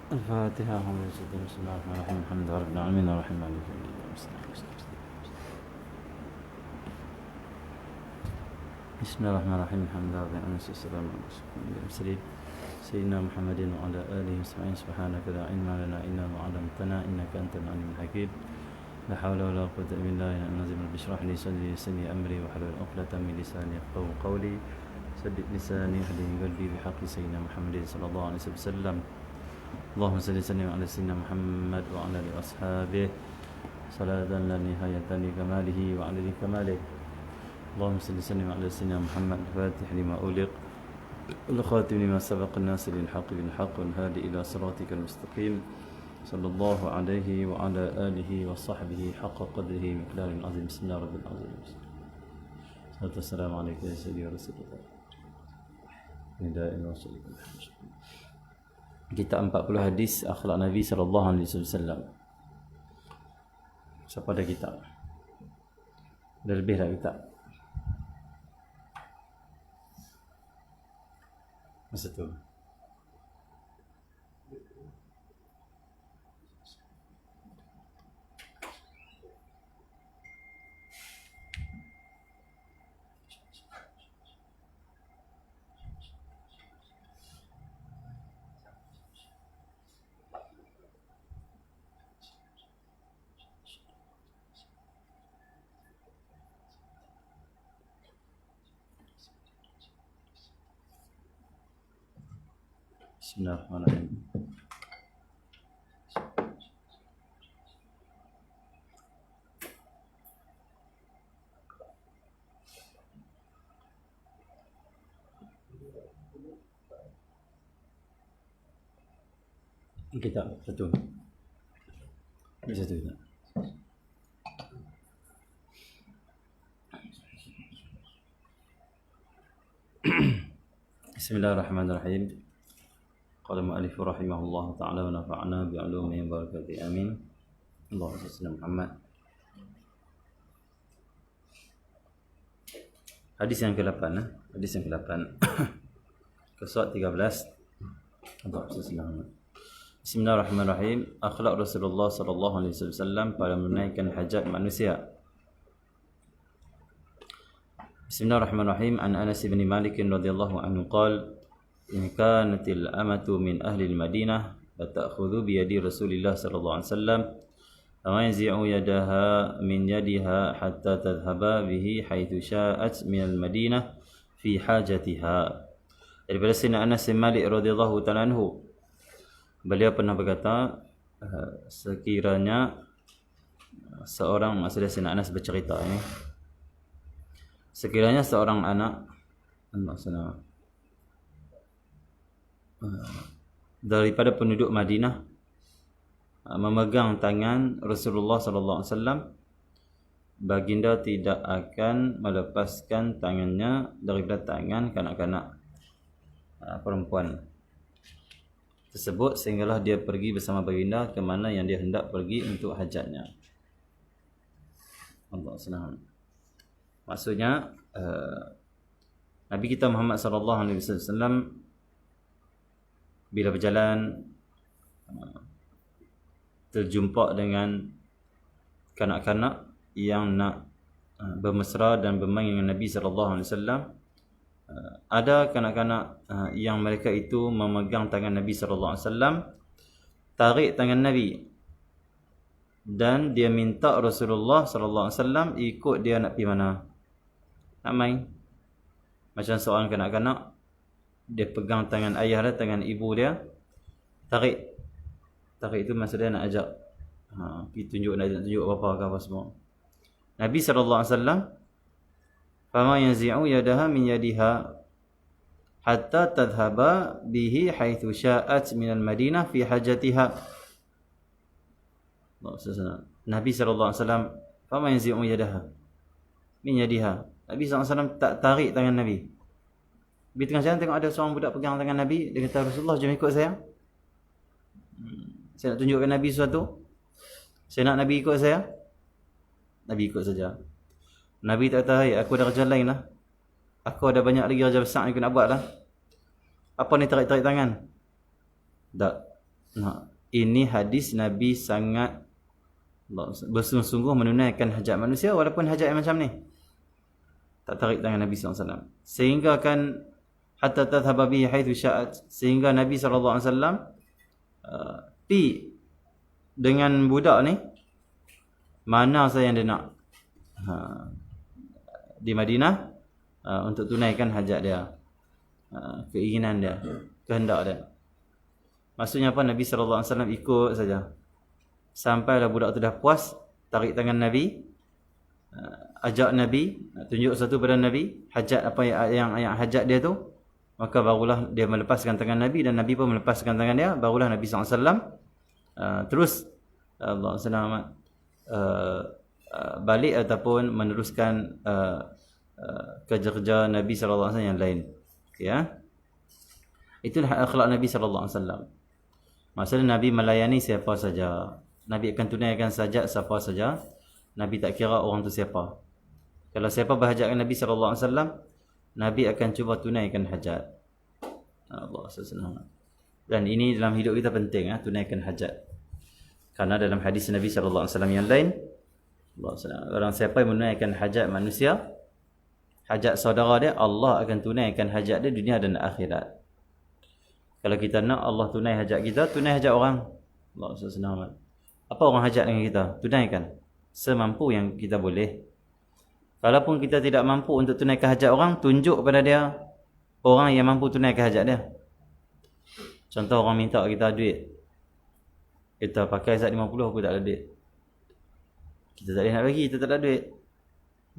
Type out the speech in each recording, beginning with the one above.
الفاتحة. بسم الله الرحمن الرحيم الحمد لله رب العالمين الرحمن مالك يوم الدين بسم الله الرحمن الرحيم الحمد لله رب العالمين والسلام على المرسلين سيدنا محمد وعلى آله وصحبه سبحانك لا علم لنا إلا ما علمتنا إنك أنت العليم الحكيم لا حول ولا قوة إلا بالله العظيم رب اشرح لي صدري ويسر لي أمري واحلل عقدة من لساني يفقهوا قولي سدد لساني واهدي قلبي بحق سيدنا محمد صلى الله عليه وسلم اللهم صل وسلم على سيدنا محمد وعلى آله وأصحابه صلاة لا نهاية لكماله وعلى كماله اللهم صل وسلم على سيدنا محمد الفاتح لما أغلق والخاتم لما سبق الناصر للحق بالحق والهادي إلى صراطك المستقيم صلى الله عليه وعلى آله وصحبه حق قدره مقدار عظيم بسم الله رب العظيم الصلاة والسلام عليك يا سيدي ورسول الله نداء الرسول. Kita 40 hadis akhlak Nabi sallallahu alaihi wasallam. Siapa ada kita? Ada lebih tak kita? Masa tu. Bismillahirrahmanirrahim. Kita satu. Satu kita. Bismillahirrahmanirrahim. Qala mu'allif rahimahullah ta'ala wa nafa'ana bi'ulumihi wa barakatihi amin. Allahumma salli ala Muhammad. Hadis yang ke-8 Hadis yang ke-8 Qisah 13. Bismillahirrahmanirrahim. Akhlak Rasulullah sallallahu alaihi wasallam pada menunaikan hajat manusia. Bismillahirrahmanirrahim. An Anas bin Malik radhiyallahu anhu qala in kanatil amatu min ahli al-Madinah fata'khudhu bi yadi Rasulillah sallallahu alaihi wasallam wa yanzi'u yadaha min yadiha hatta tadhhaba bihi haitsu sya'at min al-Madinah fi hajatiha. Daripada Sayyidina Anas bin Malik radhiyallahu ta'ala anhu, beliau pernah berkata, sekiranya seorang, maksudnya Sayyidina Anas bercerita ini, sekiranya seorang anak daripada penduduk Madinah memegang tangan Rasulullah sallallahu alaihi wasallam, baginda tidak akan melepaskan tangannya daripada tangan kanak-kanak perempuan tersebut sehinggalah dia pergi bersama baginda ke mana yang dia hendak pergi untuk hajatnya. Allah senang. Maksudnya Nabi kita Muhammad sallallahu alaihi wasallam bila berjalan terjumpa dengan kanak-kanak yang nak bermesra dan bermain dengan Nabi sallallahu alaihi wasallam, ada kanak-kanak yang mereka itu memegang tangan Nabi sallallahu alaihi wasallam, tarik tangan Nabi, dan dia minta Rasulullah sallallahu alaihi wasallam ikut dia nak pergi mana? Nak main. Macam seorang kanak-kanak, dia pegang tangan ayah dia, tangan ibu dia, tarik itu maksudnya nak ajak pergi tunjuk, nak tunjuk apa ke apa semua. Nabi sallallahu alaihi wasallam, fama yanzi'u yadaha min yadiha hatta tadhhaba bihi haitsu sya'at min al-Madinah fi hajatiha. Nabi sallallahu alaihi wasallam, fama yanzi'u yadaha min yadiha. Nabi sallallahu alaihi wasallam tak tarik tangan Nabi. Di tengah jalan tengok ada seorang budak pegang tangan Nabi, dia kata, Rasulullah, jom ikut saya. Saya nak tunjukkan Nabi sesuatu. Saya nak Nabi ikut saya. Nabi ikut saja. Nabi tak kata, hai, aku ada kerja lain lah. Aku ada banyak lagi kerja besar yang aku nak buat lah. Apa ni tarik-tarik tangan? Tak. Ini hadis Nabi sangat bersungguh-sungguh menunaikan hajat manusia walaupun hajat yang macam ni. Tak tarik tangan Nabi SAW. Sehingga kan hatta tadhhaba bihi haitsu sya'at, sehingga Nabi SAW pi dengan budak ni mana saja yang dia nak di Madinah untuk tunaikan hajat dia, keinginan dia, kehendak dia. Maksudnya apa? Nabi SAW ikut saja sampailah budak tu dah puas, tarik tangan Nabi, ajak Nabi, tunjuk satu pada Nabi hajat apa yang hajat dia tu, maka barulah dia melepaskan tangan Nabi dan Nabi pun melepaskan tangan dia. Barulah Nabi SAW terus Allah SWT balik ataupun meneruskan kerja-kerja Nabi SAW yang lain. Okay, ya? Itulah akhlak Nabi SAW. Maksudnya Nabi melayani siapa saja, Nabi akan tunaikan hajat siapa saja. Nabi tak kira orang tu siapa. Kalau siapa berhajat dengan Nabi SAW, Nabi akan cuba tunaikan hajat. Allah SWT. Dan ini dalam hidup kita penting, tunaikan hajat. Karena dalam hadis Nabi SAW yang lain, orang siapa yang menunaikan hajat manusia, hajat saudara dia, Allah akan tunaikan hajat dia dunia dan akhirat. Kalau kita nak Allah tunai hajat kita, tunai hajat orang. Allah SWT. Apa orang hajat dengan kita? Tunaikan semampu yang kita boleh. Kalaupun kita tidak mampu untuk tunaikan hajat orang, tunjuk kepada dia orang yang mampu tunaikan hajat dia. Contoh, orang minta kita duit, kita pakai Zat 50, aku tak ada duit, kita tak boleh nak bagi, kita tak ada duit.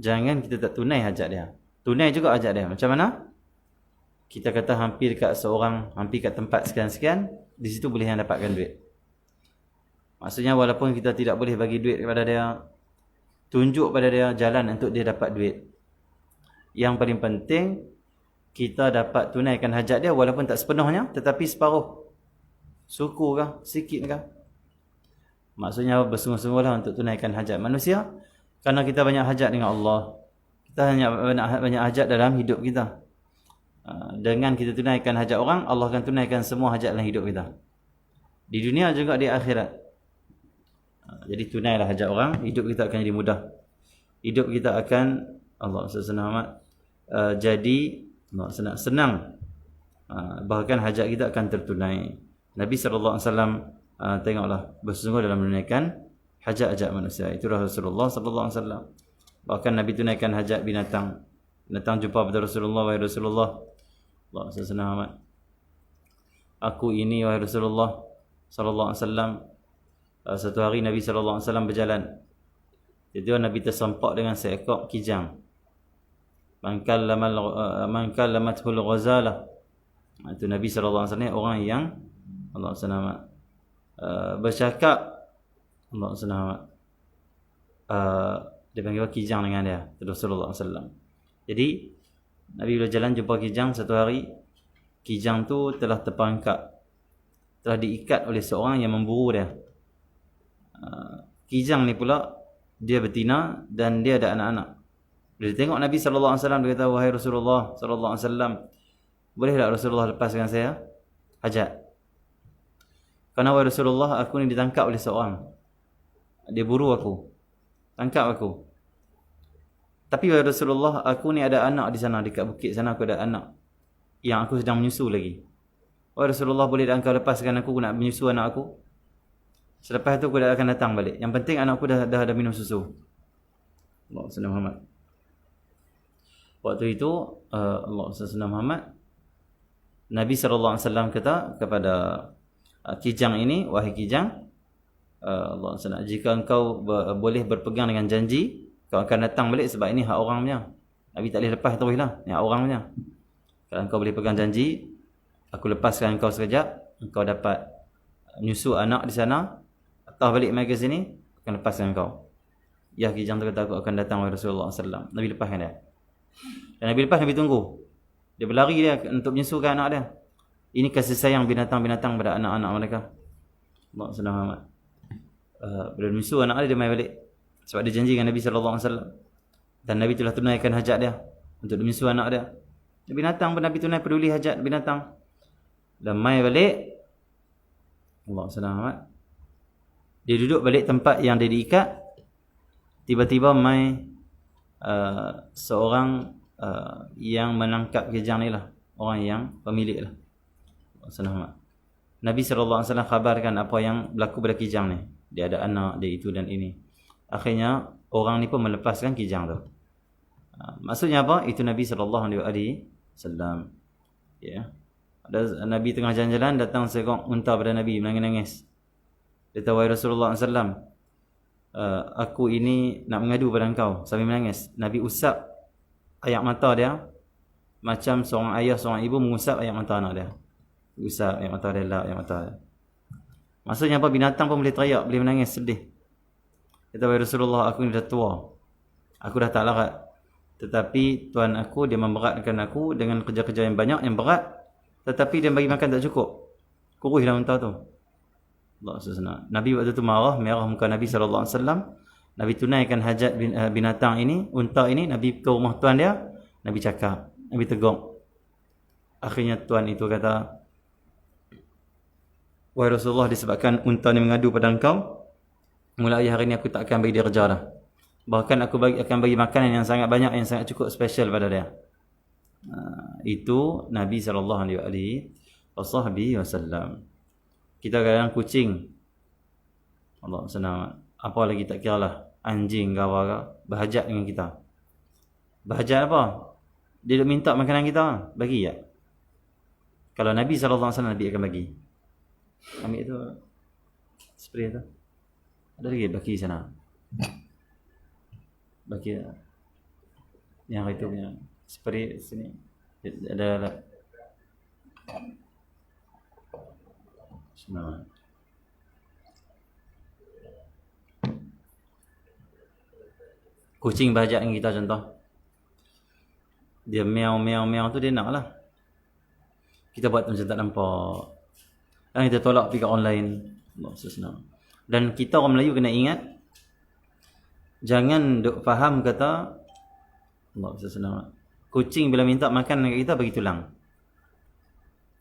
Jangan kita tak tunai hajat dia. Tunai juga hajat dia. Macam mana? Kita kata hampir kat seorang, hampir kat tempat sekian-sekian, di situ boleh yang dapatkan duit. Maksudnya walaupun kita tidak boleh bagi duit kepada dia, tunjuk pada dia jalan untuk dia dapat duit. Yang paling penting, kita dapat tunaikan hajat dia walaupun tak sepenuhnya, tetapi separuh. Suku kah? Sikit kah? Maksudnya bersungguh-sungguhlah untuk tunaikan hajat manusia. Kerana kita banyak hajat dengan Allah. Kita banyak hajat dalam hidup kita. Dengan kita tunaikan hajat orang, Allah akan tunaikan semua hajat dalam hidup kita. Di dunia juga di akhirat. Jadi tunailah hajat orang, hidup kita akan jadi mudah. Hidup kita akan Allah SWT jadi senang. Bahkan hajat kita akan tertunai. Nabi SAW tengoklah bersungguh dalam menunaikan hajat-hajat manusia. Itulah Rasulullah SAW. Bahkan Nabi tunaikan hajat binatang. Binatang jumpa pada Rasulullah, wahai Rasulullah, Allah SWT, aku ini wahai Rasulullah SAW. Satu hari Nabi SAW berjalan. Jadi Nabi tersempak dengan seekor kijang. Man kallamathul ghazalah. Itu Nabi SAW orang yang Allah SWT bercakap. Allah SWT dia panggil kijang dengan dia, Rasulullah SAW. Jadi Nabi bila jalan jumpa kijang satu hari. Kijang tu telah terperangkap, telah diikat oleh seorang yang memburu dia. Kijang ni pula dia betina dan dia ada anak-anak. Bila dia tengok Nabi SAW, dia kata, wahai Rasulullah SAW, boleh tak Rasulullah lepaskan saya hajat? Kerana wahai Rasulullah, aku ni ditangkap oleh seorang, dia buru aku, tangkap aku. Tapi wahai Rasulullah, aku ni ada anak di sana, dekat bukit sana aku ada anak yang aku sedang menyusu lagi. Wahai Rasulullah, boleh tak engkau lepaskan aku nak menyusu anak aku? Selepas itu aku dah akan datang balik. Yang penting anakku dah minum susu. Allah SWT Muhammad. Waktu itu Allah SWT Muhammad, Nabi SAW kata kepada kijang ini, wahai kijang, Allah SWT, jika engkau boleh berpegang dengan janji, kau akan datang balik sebab ini hak orang punya. Nabi tak boleh lepas teruslah, ni hak orang punya. Kalau engkau boleh pegang janji, aku lepaskan engkau sekejap, engkau dapat menyusu anak di sana, atau balik mai ke sini, akan lepaskan engkau. Ya, kijang tu kata, aku akan datang wahai Rasulullah SAW. Nabi lepaskan dia. Dan Nabi lepas, Nabi tunggu. Dia berlari dia untuk menyusukan anak dia. Ini kasih sayang binatang-binatang pada anak-anak mereka. Allah SWT. Bila menyusu anak dia mai balik. Sebab dia janji dengan Nabi SAW. Dan Nabi telah tunaikan hajat dia untuk menyusu anak dia. Binatang pun Nabi tunai peduli hajat binatang. Dan mai balik, Allah selamat. Dia duduk balik tempat yang dia diikat. Tiba-tiba mai seorang yang menangkap kijang ni lah. Orang yang pemilik lah. Allah selamat. Nabi SAW khabarkan apa yang berlaku pada kijang ni. Dia ada anak, dia itu dan ini. Akhirnya orang ni pun melepaskan kijang tu. Maksudnya apa? Itu Nabi SAW. Ya. Ada Nabi tengah jalan-jalan, datang seekor unta pada Nabi, menangis-nangis. Dia tahu, wahai Rasulullah SAW, aku ini nak mengadu pada engkau, sambil menangis. Nabi usap air mata dia, macam seorang ayah, seorang ibu mengusap air mata anak dia. Usap air mata dia, lap air mata dia. Maksudnya apa? Binatang pun boleh teriak, boleh menangis, sedih. Dia tahu, wahai Rasulullah, aku ni dah tua, aku dah tak larat. Tetapi Tuhan aku, dia memberatkan aku dengan kerja-kerja yang banyak, yang berat. Tetapi dia bagi makan tak cukup. Kuruslah unta tu. Allah SWT. Nabi waktu tu marah, merah muka Nabi SAW. Nabi tunaikan hajat binatang ini, unta ini. Nabi ke rumah tuan dia, Nabi cakap, Nabi tegur. Akhirnya tuan itu kata, wahai Rasulullah, disebabkan unta ni mengadu pada engkau, mulai hari ni aku tak akan bagi dia kerja dah. Bahkan aku akan bagi makanan yang sangat banyak, yang sangat cukup special pada dia. Itu Nabi SAW. Kita kadang kucing, Allah senang, apa lagi tak kira lah, anjing ke apa ke, berhajat dengan kita. Berhajat apa? Dia nak minta makanan kita, bagi tak? Kalau Nabi SAW, Nabi akan bagi. Ambil tu spray tu. Ada lagi baki sana. Baki yang itu punya spray sini. Ada semua. Kucing berhajat dengan kita contoh. Dia meow tu dia nak lah. Kita buat macam tak nampak. Dan kita tolak pergi online. Allah senang. Dan kita orang Melayu kena ingat, jangan duk faham kata Allah senang. Kucing bila minta makan dengan kita bagi tulang.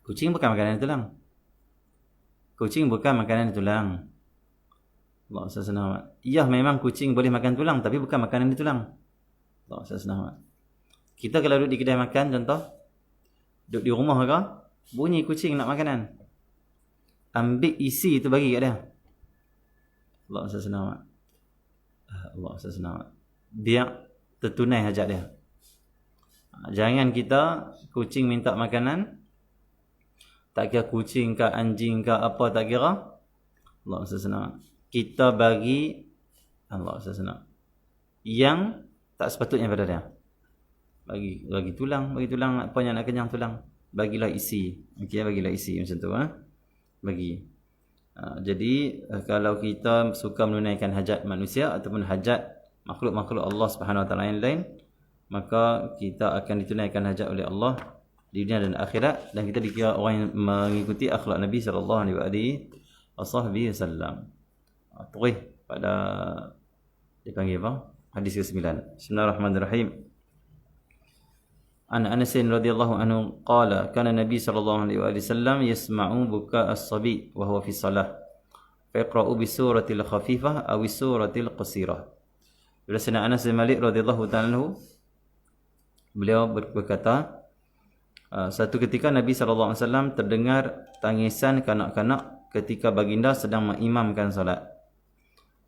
Kucing bukan makanan tulang. Kucing bukan makanan tulang. Allah senang. Ya, memang kucing boleh makan tulang, tapi bukan makanan di tulang. Allah senang. Kita kalau duduk di kedai makan contoh, duduk di rumah ke, bunyi kucing nak makanan, ambil isi itu bagi kat dia. Allah senang. Allah senang. Biar tertunai hajat dia. Jangan kita kucing minta makanan, tak kira kucing ke anjing ke apa, tak kira, Allah senang, kita bagi Allah senang yang tak sepatutnya pada dia. Bagi tulang apa yang nak kenyang tulang, bagilah isi. Okey, bagilah isi macam tu bagi. Jadi kalau kita suka menunaikan hajat manusia ataupun hajat makhluk-makhluk Allah Subhanahu Wa Taala yang lain, maka kita akan ditunaikan hajat oleh Allah di dunia dan akhirat, dan kita dikira orang yang mengikuti akhlak Nabi sallallahu alaihi wasallam. Terus pada dipanggil apa? Hadis ke-9. Bismillahirrahmanirrahim. An Anas radhiyallahu anhu qala kana Nabi sallallahu alaihi wasallam yasma'u buka as-sabi wa huwa fi shalah. Fa yaqra'u bi suratil khafifah aw suratil qasirah. Bila Sayyidina Anas bin Malik radhiyallahu ta'ala anhu, beliau berkata, satu ketika Nabi SAW terdengar tangisan kanak-kanak ketika baginda sedang mengimamkan solat.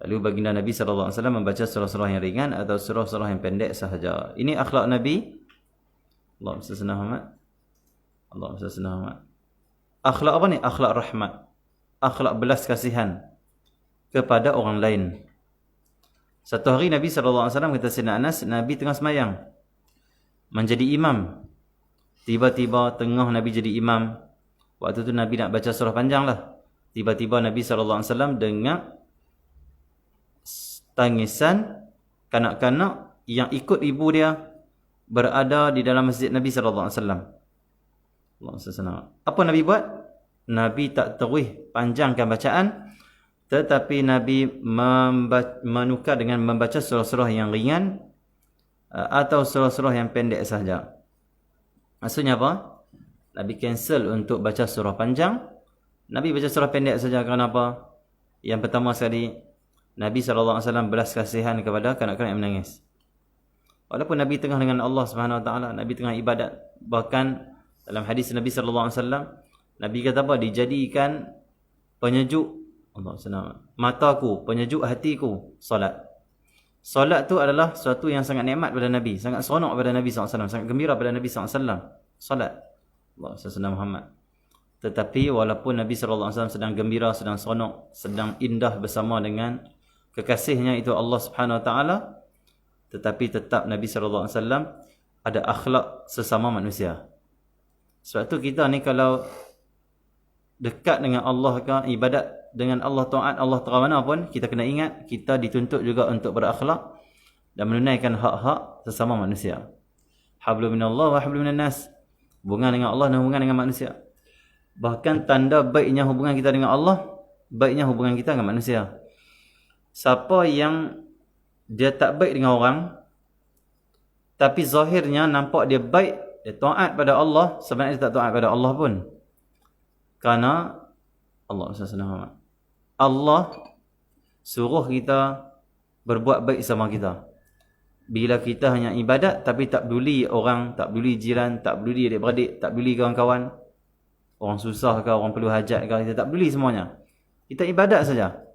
Lalu baginda Nabi SAW membaca surah-surah yang ringan atau surah-surah yang pendek sahaja. Ini akhlak Nabi. Allah SWT. Akhlak apa ni? Akhlak rahmat. Akhlak belas kasihan kepada orang lain. Satu hari Nabi SAW kata Sayyidina Anas, Nabi tengah semayang, menjadi imam. Tiba-tiba tengah Nabi jadi imam, waktu tu Nabi nak baca surah panjang lah. Tiba-tiba Nabi SAW dengar tangisan kanak-kanak yang ikut ibu dia berada di dalam masjid Nabi SAW. Apa Nabi buat? Nabi tak terus panjangkan bacaan, tetapi Nabi menukar dengan membaca surah-surah yang ringan atau surah-surah yang pendek sahaja. Maksudnya apa? Nabi cancel untuk baca surah panjang. Nabi baca surah pendek saja. Kenapa? Yang pertama sekali, Nabi SAW belas kasihan kepada kanak-kanak yang menangis. Walaupun Nabi tengah dengan Allah Subhanahu Wa Taala, Nabi tengah ibadat. Bahkan dalam hadis Nabi SAW, Nabi kata apa? Dijadikan penyejuk Allah SWT, mataku, penyejuk hatiku, solat. Solat tu adalah sesuatu yang sangat nikmat pada Nabi, sangat seronok pada Nabi SAW, sangat gembira pada Nabi SAW. Solat Allah SWT Muhammad. Tetapi walaupun Nabi SAW sedang gembira, sedang seronok, sedang indah bersama dengan kekasihnya itu Allah Subhanahu Wa Taala, tetapi tetap Nabi SAW ada akhlak sesama manusia. Sebab tu kita ni kalau dekat dengan Allah ke, ibadat dengan Allah, taat Allah terang mana pun, kita kena ingat kita dituntut juga untuk berakhlak dan menunaikan hak-hak sesama manusia. Hablum minallah wa hablum minan nas. Hubungan dengan Allah dan hubungan dengan manusia. Bahkan tanda baiknya hubungan kita dengan Allah, baiknya hubungan kita dengan manusia. Siapa yang dia tak baik dengan orang, tapi zahirnya nampak dia baik, dia taat pada Allah, sebenarnya dia tak taat pada Allah pun. Kerana Allah suruh kita berbuat baik sama kita. Bila kita hanya ibadat tapi tak peduli orang, tak peduli jiran, tak peduli adik-beradik, tak peduli kawan-kawan, orang susah ke, orang perlu hajat ke, kita tak peduli semuanya. Kita ibadat saja.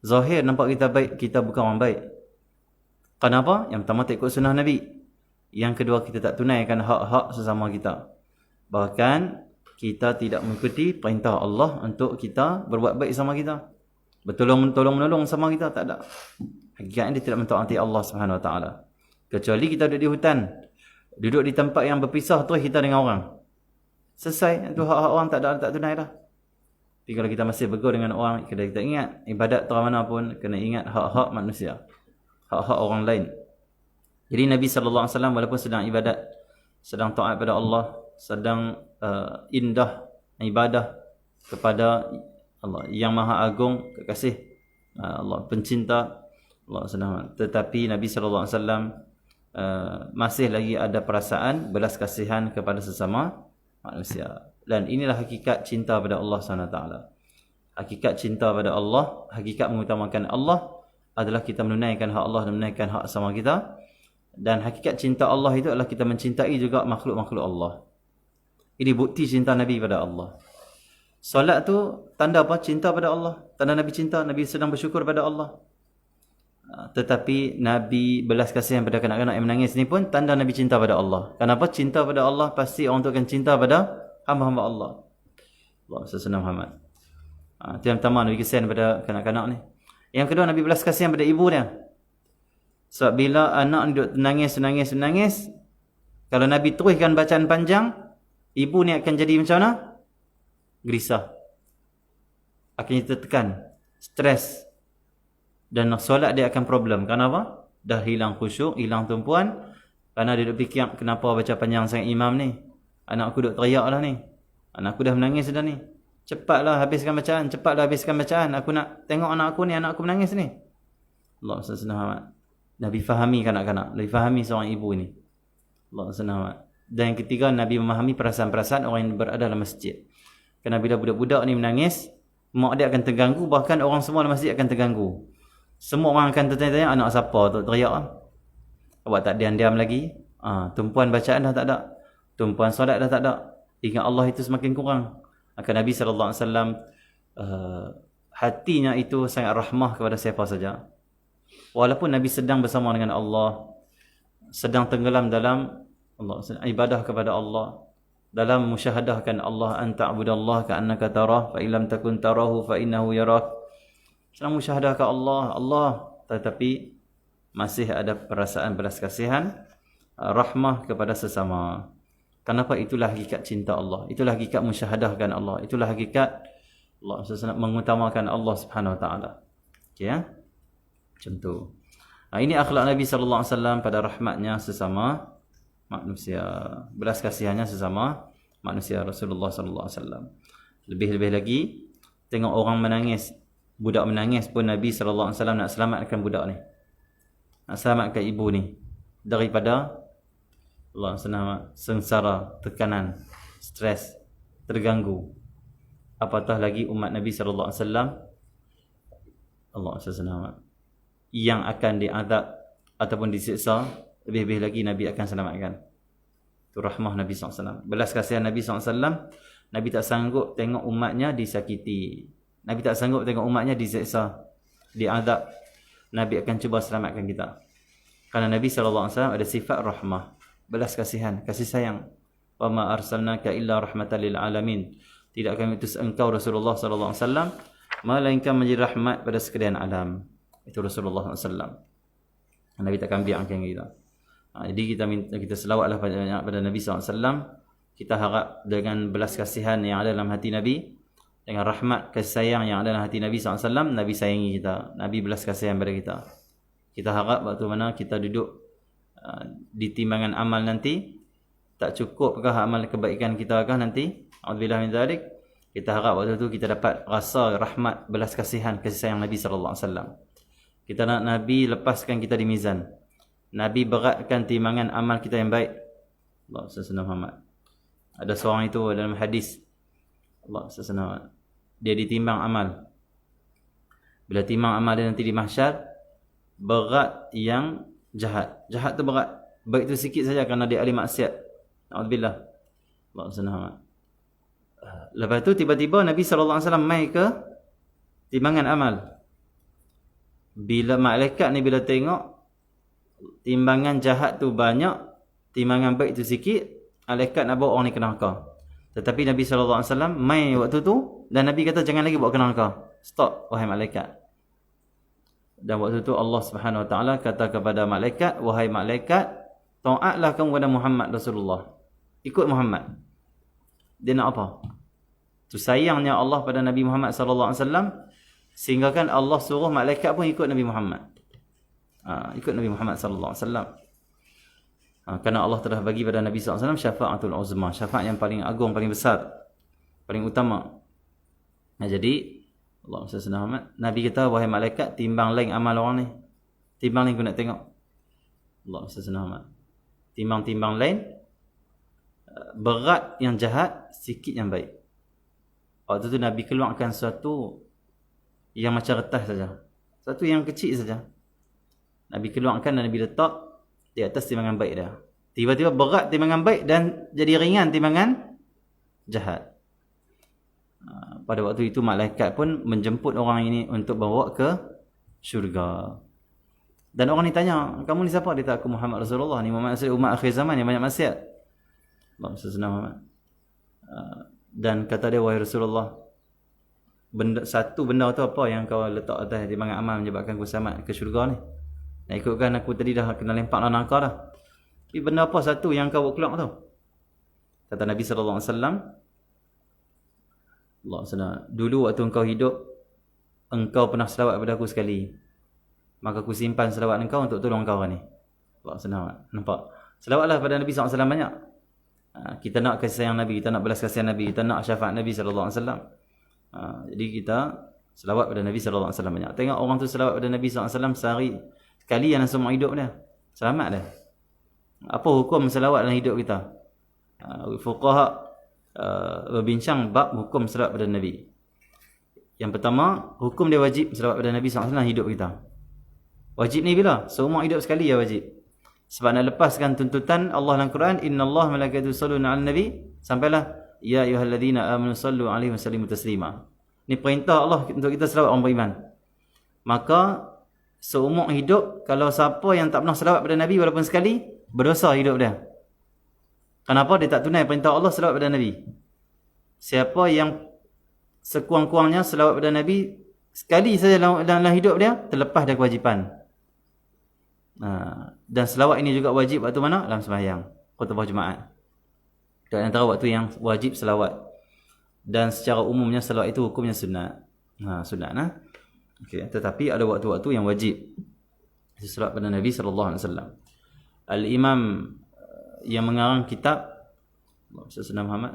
Zahir nampak kita baik, kita bukan orang baik. Kenapa? Yang pertama tak ikut sunnah Nabi. Yang kedua, kita tak tunaikan hak-hak sesama kita. Bahkan kita tidak mengikuti perintah Allah untuk kita berbuat baik sama kita. Bertolong-menolong sama kita, tak ada. Hakikatnya dia tidak mentaati Allah Subhanahu Wa Taala. Kecuali kita duduk di hutan, duduk di tempat yang berpisah terus kita dengan orang. Selesai, itu hak-hak orang tak tunai dah. Tapi kalau kita masih bergaul dengan orang, kita ingat ibadat terang mana pun kena ingat hak-hak manusia, hak-hak orang lain. Jadi Nabi SAW walaupun sedang ibadat, sedang taat pada Allah, sedang indah ibadah kepada Allah yang Maha Agung, kekasih Allah, pencinta Allah SWT. Tetapi Nabi SAW masih lagi ada perasaan belas kasihan kepada sesama manusia. Dan inilah hakikat cinta pada Allah SWT. Hakikat cinta pada Allah, hakikat mengutamakan Allah adalah kita menunaikan hak Allah dan menunaikan hak sama kita. Dan hakikat cinta Allah itu adalah kita mencintai juga makhluk-makhluk Allah. Ini bukti cinta Nabi pada Allah. Solat tu tanda apa? Cinta pada Allah. Tanda Nabi cinta, Nabi sedang bersyukur pada Allah. Tetapi Nabi belas kasihan pada kanak-kanak yang menangis ni pun tanda Nabi cinta pada Allah. Kenapa? Cinta pada Allah, pasti orang tu akan cinta pada hamba-hamba Allah. Allah SWT Muhammad. Itu yang pertama, Nabi kasihan pada kanak-kanak ni. Yang kedua, Nabi belas kasihan pada ibu dia. Sebab bila anak duduk menangis, kalau Nabi teruskan bacaan panjang, ibu ni akan jadi macam mana? Gerisah. Akan tertekan, stres. Dan solat dia akan problem. Kenapa? Dah hilang khusyuk, hilang tumpuan. Kerana dia duduk fikir, kenapa baca panjang sangat imam ni? Anak aku duduk teriak lah ni. Anak aku dah menangis dah ni. Cepatlah habiskan bacaan, Aku nak tengok anak aku menangis ni. Allah SWT. Nabi fahami kanak-kanak. Nabi fahami seorang ibu ni. Allah SWT. Dan yang ketiga, Nabi memahami perasaan-perasaan orang yang berada dalam masjid. Kerana bila budak-budak ni menangis, mak dia akan terganggu, bahkan orang semua dalam masjid akan terganggu. Semua orang akan tertanya-tanya, anak siapa tu teriak lah. Awak tak diam-diam lagi. Tumpuan bacaan dah tak ada. Tumpuan solat dah tak ada. Ingat Allah itu semakin kurang. Maka Nabi SAW hatinya itu sangat rahmah kepada siapa saja. Walaupun Nabi sedang bersama dengan Allah, sedang tenggelam dalam Allah, ibadah kepada Allah, dalam musyahadahkan Allah, anta'budallaha ka'annaka tarah, fa illam takun tarahu fa innahu yarah. Sedang musyahadahkan Allah, tetapi masih ada perasaan belas kasihan, rahmah kepada sesama. Kenapa? Itulah hakikat cinta Allah. Itulah hakikat musyahadahkan Allah. Itulah hakikat Allah mengutamakan Allah Subhanahu Wa Taala. Okey ya? Macam tu. Ini akhlak Nabi SAW pada rahmatnya sesama manusia, belas kasihannya sesama manusia Rasulullah SAW. Lebih-lebih lagi, tengok orang menangis, budak menangis pun Nabi SAW nak selamatkan budak ni, nak selamatkan ibu ni daripada Allah SWT sengsara, tekanan, stres, terganggu. apatah lagi umat Nabi sallallahu alaihi wasallam, Allah SWT, yang akan diazab ataupun disiksa, lebih-lebih lagi Nabi akan selamatkan. Itu rahmah Nabi SAW, belas kasihan Nabi SAW. Nabi tak sanggup tengok umatnya disakiti, Nabi tak sanggup tengok umatnya disiksa, diazab. Nabi akan cuba selamatkan kita. Karena Nabi SAW ada sifat rahmah, belas kasihan, kasih sayang. Wa ma arsalnaka illa rahmatan lil alamin. Tidak kami utus engkau Rasulullah SAW melainkan menjadi rahmat pada sekalian alam. Itu Rasulullah SAW. Nabi takkan biarkan kita. Jadi kita selawatlah pada Nabi SAW. Kita harap dengan belas kasihan yang ada dalam hati Nabi, dengan rahmat kasih sayang yang ada dalam hati Nabi SAW, Nabi sayangi kita, Nabi belas kasihan pada kita. Kita harap waktu mana kita duduk di timbangan amal nanti, tak cukupkah amal kebaikan kita kah nanti? A'udzubillah min dzalik. Kita harap waktu itu kita dapat rasa rahmat, belas kasihan, kasih sayang Nabi sallallahu alaihi wasallam. Kita nak Nabi lepaskan kita di mizan. Nabi beratkan timbangan amal kita yang baik. Allah sallallahu Muhammad. Ada seorang itu dalam hadis, Allah sallallahu, dia ditimbang amal. Bila timbang amal dia nanti di mahsyar, berat yang jahat. Jahat tu berat. Baik tu sikit saja kerana dia ahli maksiat. A'udzubillah. Allah sallallahu. Lepas tu tiba-tiba Nabi SAW mai ke timbangan amal. Bila malaikat ni bila tengok timbangan jahat tu banyak, timbangan baik tu sikit, malaikat nak bawa orang ni ke neraka. Tetapi Nabi SAW mai waktu tu, dan Nabi kata jangan lagi bawa ke neraka. Stop wahai malaikat. Dan waktu tu Allah Subhanahu Wa Taala kata kepada malaikat, wahai malaikat, taatlah kamu kepada Muhammad Rasulullah. Ikut Muhammad. Dia nak apa? Tu sayangnya Allah pada Nabi Muhammad sallallahu alaihi wasallam, sehingga kan Allah suruh malaikat pun ikut Nabi Muhammad. Ikut Nabi Muhammad sallallahu alaihi wasallam. Kerana Allah telah bagi pada Nabi sallallahu alaihi wasallam syafaatul uzma, syafaat yang paling agung, paling besar, paling utama. Jadi Allah Muhammad, Nabi kata wahai malaikat, timbang lain amal orang ni. Timbang lain aku nak tengok. Allah Muhammad. Timbang-timbang lain, berat yang jahat, sikit yang baik. Waktu tu Nabi keluarkan sesuatu yang macam retas saja, satu yang kecil saja. Nabi keluarkan dan Nabi letak di atas timbangan baik dia. Tiba-tiba berat timbangan baik dan jadi ringan timbangan jahat. Pada waktu itu malaikat pun menjemput orang ini untuk bawa ke syurga. Dan orang ni tanya, kamu ni siapa? Dia kata, aku Muhammad Rasulullah. Ni Muhammad Rasulullah, umat akhir zaman yang banyak maksiat. Allah Muhammad. Dan kata dia, wahai Rasulullah, satu benda tu apa yang kau letak atas timbangan amal menyebabkan aku selamat ke syurga ni? Nak ikutkan aku tadi dah kena lempak dalam neraka dah. Tapi benda apa satu yang kau buat keluar tu? Kata Nabi SAW, Allah SWT, dulu waktu engkau hidup, engkau pernah selawat kepada aku sekali. Maka aku simpan selawat engkau untuk tolong engkau ni. Allah SWT. Nampak? Selawatlah pada Nabi SAW banyak. Kita nak kasih sayang Nabi, kita nak belas kasihan Nabi, kita nak syafaat Nabi SAW. Jadi kita selawat pada Nabi SAW banyak. Tengok orang tu selawat pada Nabi SAW sehari sekali dalam semua hidup dia, selamat dah. Apa hukum selawat dalam hidup kita? Fuqaha berbincang bab hukum selawat pada Nabi. Yang pertama, hukum dia wajib selawat pada Nabi SAW dalam hidup kita. Wajib ni bila? Seumur hidup sekali ya wajib. Sebab nak lepaskan tuntutan Allah dalam Quran, innallaha malaikatahu yusalluna 'alan nabi, sampailah ya ayyuhalladzina amanu sallu 'alaihi wa sallimu taslima. Ni perintah Allah untuk kita selawat orang beriman. Maka seumur hidup, kalau siapa yang tak pernah selawat pada Nabi walaupun sekali, berdosa hidup dia. Kenapa? Dia tak tunai perintah Allah selawat pada Nabi. Siapa yang sekurang-kurangnya selawat pada Nabi sekali saja dalam hidup dia, terlepas dari kewajipan. Dan selawat ini juga wajib waktu mana? Dalam sembahyang khutbah Jumaat. Dan antara waktu yang wajib selawat. Dan secara umumnya selawat itu hukumnya sunat. Sunat okay. Tetapi ada waktu-waktu yang wajib selawat pada Nabi sallallahu alaihi wasallam. Al-Imam yang mengarang kitab Allah Muhammad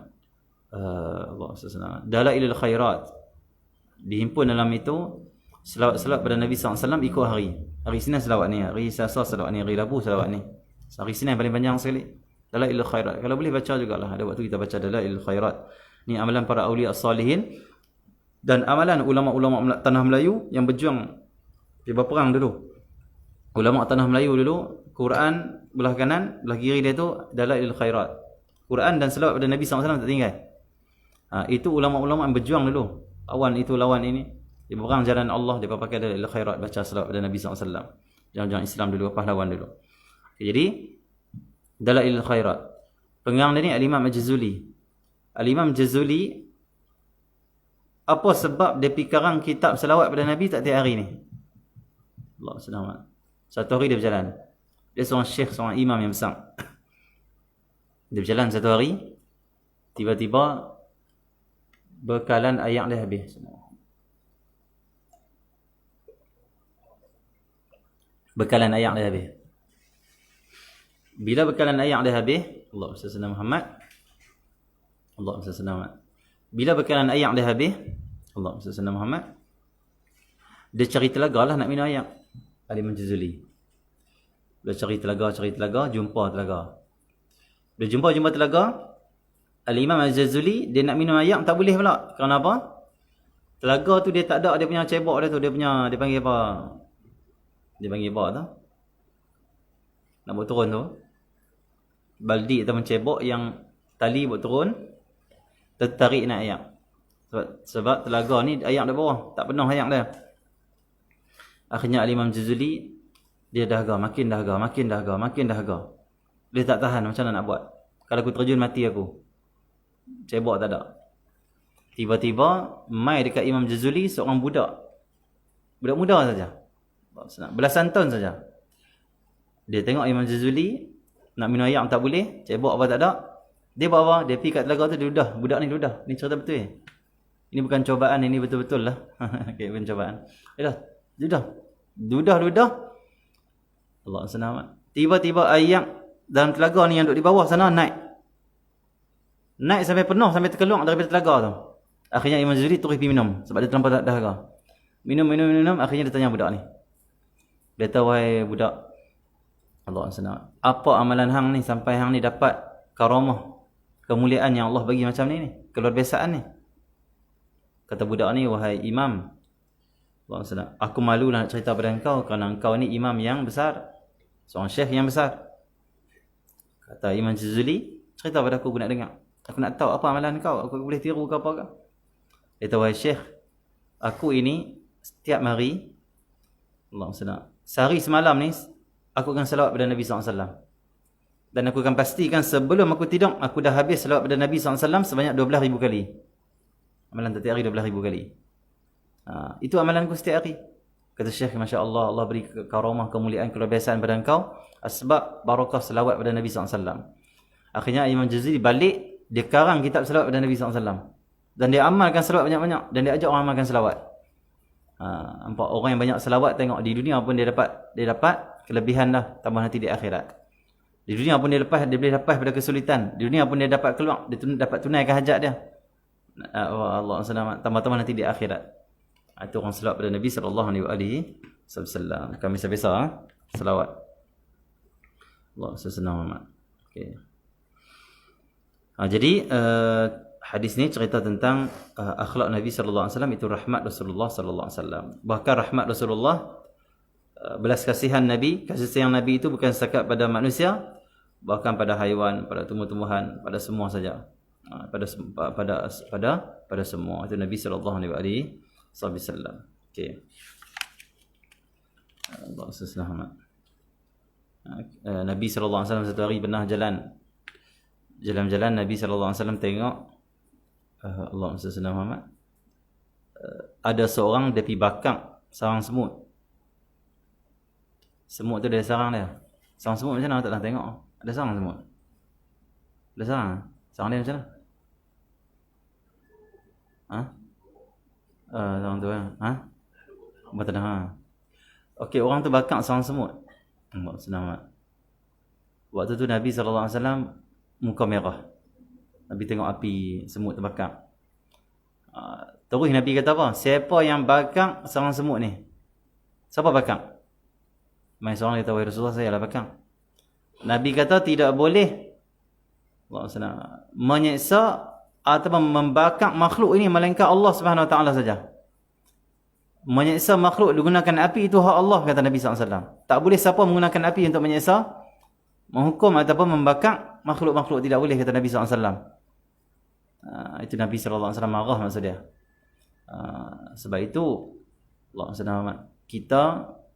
Dalailul Khairat, dihimpun dalam itu selawat-selawat pada Nabi SAW ikut hari. Hari Isnin selawat ni, hari Selasa selawat ni, hari Rabu selawat ni. Hari Isnin paling panjang sekali. Dalailul Khairat. Kalau boleh baca jugalah, ada waktu kita baca Dalailul Khairat. Ni amalan para awliya salihin Dan amalan ulama-ulama tanah Melayu yang berjuang dia berperang dulu. Ulama tanah Melayu dulu, Quran belah kanan, belah kiri dia tu dalail khairat. Quran dan selawat pada Nabi SAW tak tinggal. Itu ulama-ulama yang berjuang dulu. Awan itu lawan ini. Dia berperang jalan Allah, dia pakai dalail khairat, baca selawat pada Nabi SAW. Jangan Islam dulu, pahlawan dulu. Jadi dalail khairat. Pengarang dia ni Al-Imam Al-Jazuli. Al-Imam Al-Jazuli, apa sebab dia pergi karang kitab selawat pada Nabi tak tiap hari ni? Allah selamat. Satu hari dia berjalan. Dia seorang syekh, seorang imam yang besar. Dia berjalan satu hari, tiba-tiba bekalan ayat dia habis. Bekalan ayat dia habis. Bila bekalan ayat dia habis, Allahumma salli ala Muhammad. Allahumma salli ala Muhammad. Bila bekalan ayat dia habis, Allahumma salli ala Muhammad. Dia cari telaga lah nak minum ayat. Al-Imam Jazuli. Dia cari telaga, jumpa telaga. Dia jumpa telaga. Al-Imam Al-Jazuli, dia nak minum ayam tak boleh pula. Kerana apa? Telaga tu dia tak ada dia punya cebok dia tu, dia panggil apa? Dia panggil apa tu? Nak buat turun tu. Baldi atau cebok yang tali buat turun, tertarik nak ayam. Sebab telaga ni ayam dah bawah, tak penuh ayam dia. Akhirnya Al-Imam Jazuli dia dahaga, makin dahaga. Dia tak tahan, macam mana nak buat? Kalau aku terjun mati aku. Cebok tak ada. Tiba-tiba mai dekat Imam Jazuli seorang budak. Budak muda saja. Belasan tahun saja. Dia tengok Imam Jazuli nak minum air tak boleh, cebok apa tak ada. Dia buat apa? Dia pergi kat telaga tu, dia ludah. Budak ni ludah. Ni cerita betul. Ini bukan cobaan, ini betul-betul lah. Okay, bukan cobaan. Ludah. Allah selamat. Tiba-tiba air dalam telaga ni yang duduk di bawah sana naik sampai penuh, sampai terkeluar daripada telaga tu. Akhirnya Imam Jazuli terus pergi minum sebab dia terlampau dahaga. Minum. Akhirnya dia tanya budak ni. Dia tahu, wahai budak, Allah SWT, apa amalan hang ni sampai hang ni dapat karamah, kemuliaan yang Allah bagi macam ni keluar biasaan ni? Kata budak ni, wahai imam, Allah SWT, aku malu nak cerita pada engkau kerana engkau ni imam yang besar, seorang syekh yang besar. Kata Imam Jazuli, cerita pada aku nak dengar. Aku nak tahu apa amalan kau, aku boleh tiru ke apa ke? Dia kata, wahai syekh, aku ini setiap hari, Allah SWT, sehari semalam ni aku akan salawat pada Nabi SAW. Dan aku akan pastikan sebelum aku tidur, aku dah habis salawat pada Nabi SAW sebanyak 12,000 kali. Amalan setiap hari 12,000 kali. Itu amalanku setiap hari. Kata Syekh, Masya Allah, Allah beri karamah, kemuliaan, keluarbiasaan pada engkau sebab barakah salawat pada Nabi SAW. Akhirnya Imam Jazuli balik, dia karang kitab salawat pada Nabi SAW. Dan dia amalkan salawat banyak-banyak. Dan dia ajak orang amalkan salawat. Nampak orang yang banyak salawat, tengok di dunia pun dia dapat kelebihan dah, tambah nanti di akhirat. Di dunia pun dia boleh lepas pada kesulitan. Di dunia pun dia dapat keluar, dia dapat tunaikan hajat dia. Allah SWT, tambah-tambah nanti di akhirat. Itu orang salawat pada Nabi SAW. Kami biasa salawat. Allah SWT. Okay. Jadi hadis ni cerita tentang akhlak Nabi SAW, itu rahmat Rasulullah SAW. Bahkan rahmat Rasulullah, belas kasihan Nabi, kasih sayang Nabi itu bukan setakat pada manusia, bahkan pada haiwan, pada tumbuh-tumbuhan, pada semua saja. Pada semua. Itu Nabi SAW. Okey. Allah SWT. Nabi SAW satu hari pernah jalan Nabi SAW tengok Allah SWT, ada seorang dia pergi bakar sarang semut. Semut tu dia sarang dia. Sarang semut macam mana tak nak tengok. Ada sarang semut. Ada sarang. Sarang dia macam mana? Sarang tu Betul dah. Okey, orang tu bakar sarang semut. Allah SWT. Waktu tu Nabi SAW muka merah. Nabi tengok api semut terbakar. Terus Nabi kata apa? Siapa yang bakar sarang semut ni? Siapa bakar? Mai seorang kata, wahai Rasulullah, saya lah bakar. Nabi kata tidak boleh Allah SWT menyeksa atau membakar makhluk ini melainkan Allah Subhanahu Wa Taala saja. Menyiksa makhluk menggunakan api itu hak Allah, kata Nabi SAW. Tak boleh siapa menggunakan api untuk menyiksa, menghukum ataupun membakar makhluk-makhluk, tidak boleh, kata Nabi SAW. Itu Nabi SAW marah maksudnya. Sebab itu Allah SWT, kita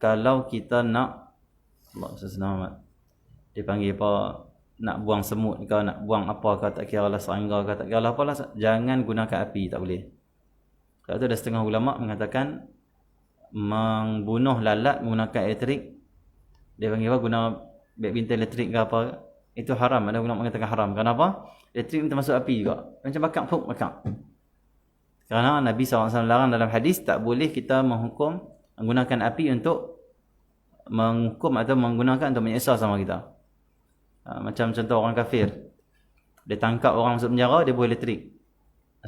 kalau kita nak, Allah SWT, dia panggil apa, nak buang semut ke, nak buang apa ke, tak kira lah serangga ke, tak kira lah apalah, jangan gunakan api, tak boleh. Sebab tu ada setengah ulama mengatakan membunuh lalat menggunakan elektrik, dia panggil apa, guna badminton elektrik ke apa, itu haram. Ada ulama mengatakan haram. Kenapa? Elektrik itu termasuk api juga, macam bakar. Kerana Nabi SAW larang dalam hadis, tak boleh kita menggunakan api untuk menghukum atau menggunakan untuk menyiksa sama kita. Macam contoh orang kafir, dia tangkap orang masuk penjara, dia buat elektrik.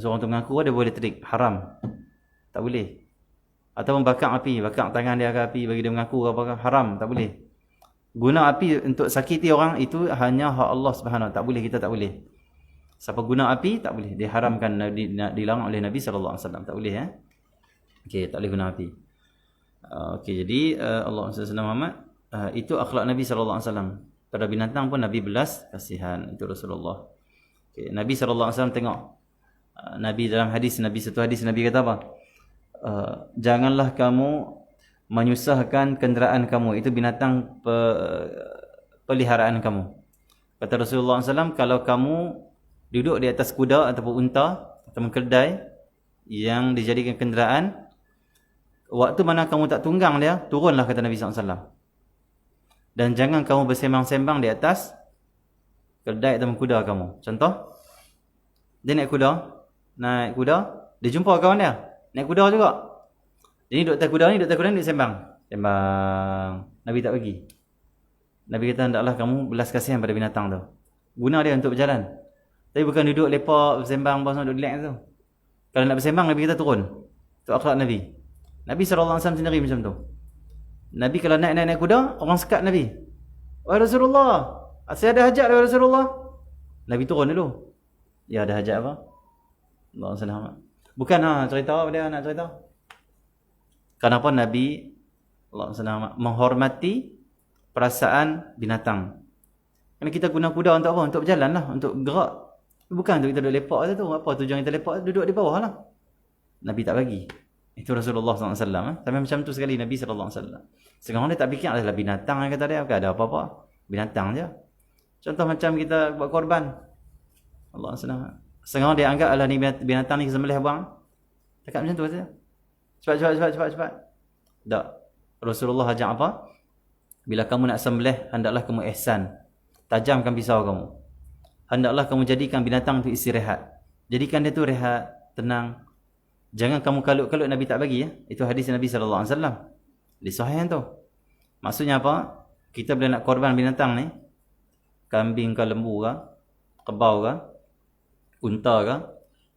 Seorang tu mengaku, dia buat elektrik, haram, tak boleh. Atau membakar api, bakar tangan dia ke api bagi dia mengaku apa, haram, tak boleh. Guna api untuk sakiti orang, itu hanya hak Allah Subhanahu, tak boleh, kita tak boleh. Siapa guna api, tak boleh, diharamkan, dilarang oleh Nabi SAW, tak boleh. Okey, tak boleh guna api. Okey, jadi Allah SWT, itu akhlak Nabi SAW. Pada binatang pun Nabi belas kasihan, itu Rasulullah. Okay. Nabi SAW tengok, Nabi dalam hadis, satu hadis Nabi kata apa? Janganlah kamu menyusahkan kenderaan kamu, itu binatang peliharaan kamu. Kata Rasulullah SAW, kalau kamu duduk di atas kuda ataupun unta atau keldai yang dijadikan kenderaan, waktu mana kamu tak tunggang dia, turunlah, kata Nabi SAW. Dan jangan kamu bersembang-sembang di atas keldai atau kuda kamu. Contoh, dia naik kuda, dia jumpa kawan dia, naik kuda juga. Jadi duduk atas kuda ni, duduk sembang. Nabi tak bagi. Nabi kata, hendaklah kamu belas kasihan pada binatang tu. Guna dia untuk berjalan. Tapi bukan duduk lepak, bersembang, duduk relax tu. Kalau nak bersembang, Nabi kata turun. Itu akhlak Nabi. Nabi SAW sendiri macam tu. Nabi kalau naik kuda, orang sekat Nabi. Wahai Rasulullah, saya ada hajat, wahai Rasulullah. Nabi turun dulu. Ya, ada hajat apa? Allah SWT. Bukan cerita apa dia nak cerita. Kenapa Nabi Allah SWT menghormati perasaan binatang? Kerana kita guna kuda untuk apa? Untuk berjalan lah, untuk gerak. Bukan untuk kita duduk lepak tu. Apa tujuan kita lepak? Duduk di bawah lah. Nabi tak bagi. Itu Rasulullah SAW. Sampai macam tu sekali Nabi SAW. Sekarang dia tak fikir adalah binatang yang kata dia. Bukan ada apa-apa. Binatang je. Contoh macam kita buat korban. Allah SWT. Sekarang dia anggap adalah ni binatang ni sembelih buang. Cakap macam tu saja. Cepat. Tak. Rasulullah ajak apa? Bila kamu nak sembelih, hendaklah kamu ihsan. Tajamkan pisau kamu. Hendaklah kamu jadikan binatang itu istirahat. Jadikan dia tu rehat, tenang. Jangan kamu kalut-kalut, Nabi tak bagi. Itu hadis Nabi SAW. Di sahih tu. Maksudnya apa? Kita bila nak korban binatang ni, kambing ke, lembu ke, kebau ke, unta ke,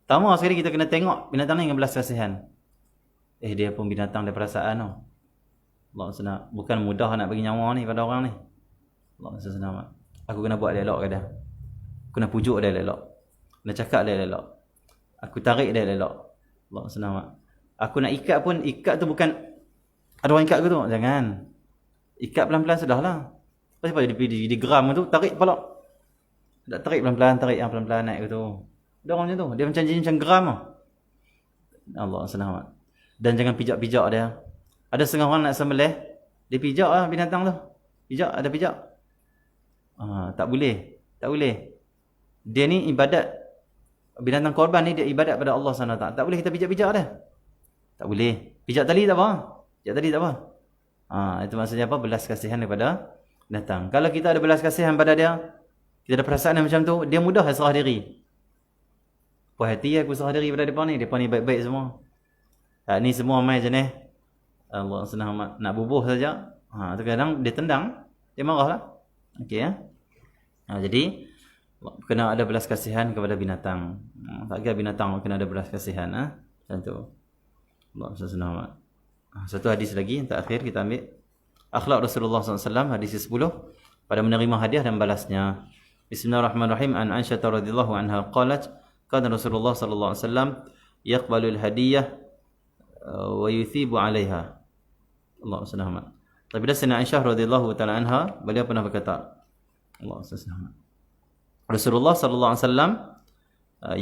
pertama sekali kita kena tengok binatang ni dengan belas kasihan. Dia pun binatang, dia perasaan tu. Allah SWT. Bukan mudah nak bagi nyawa ni pada orang ni. Allah SWT. Aku kena buat dia elok ke dia. Aku kena pujuk dia elok. Kena cakap dia elok. Aku tarik dia elok. Allah SWT. Aku nak ikat pun, ikat tu bukan ada orang ikat aku tu. Jangan. Ikat pelan-pelan sudahlah. Pasal di geram tu, tarik kepala. Tak tarik pelan-pelan, tarik yang pelan-pelan naik tu. Ada orang macam tu. Dia macam jenis macam geram tu. Allah SWT. Dan jangan pijak-pijak dia. Ada setengah orang nak sembelih, dia pijak lah binatang tu. Pijak, ada pijak. Tak boleh. Tak boleh. Dia ni ibadat. Binatang korban ni dia ibadat pada Allah SWT. Tak boleh kita pijak-pijak dia. Tak boleh. Pijak tali tak apa. Pijak tali tak apa. Itu maksudnya apa? Belas kasihan daripada binatang. Kalau kita ada belas kasihan pada dia, kita ada perasaan yang macam tu, dia mudah serah diri. Puas hati aku serah diri pada mereka ni. Mereka ni baik-baik semua. Ni semua main jenis Allah SWT nak bubuh saja. Tu kadang dia tendang, dia marah lah. Okey ya. Jadi kena ada belas kasihan kepada binatang. Tak kira binatang kena ada belas kasihan. Macam tu. Allah SWT. Satu hadis lagi yang terakhir kita ambil. Akhlak Rasulullah SAW, hadis 10. Pada menerima hadiah dan balasnya. Bismillahirrahmanirrahim. An Aisyah radhiyallahu anha qalat, Kana Rasulullah sallallahu alaihi wasallam yaqbalu al-hadiyah wa yuthibu 'alaiha. Allahu subhanahu. Tapi dah Sayyidina Aisyah radhiyallahu taala anha, beliau pernah berkata, Allahu subhanahu. Rasulullah sallallahu alaihi wasallam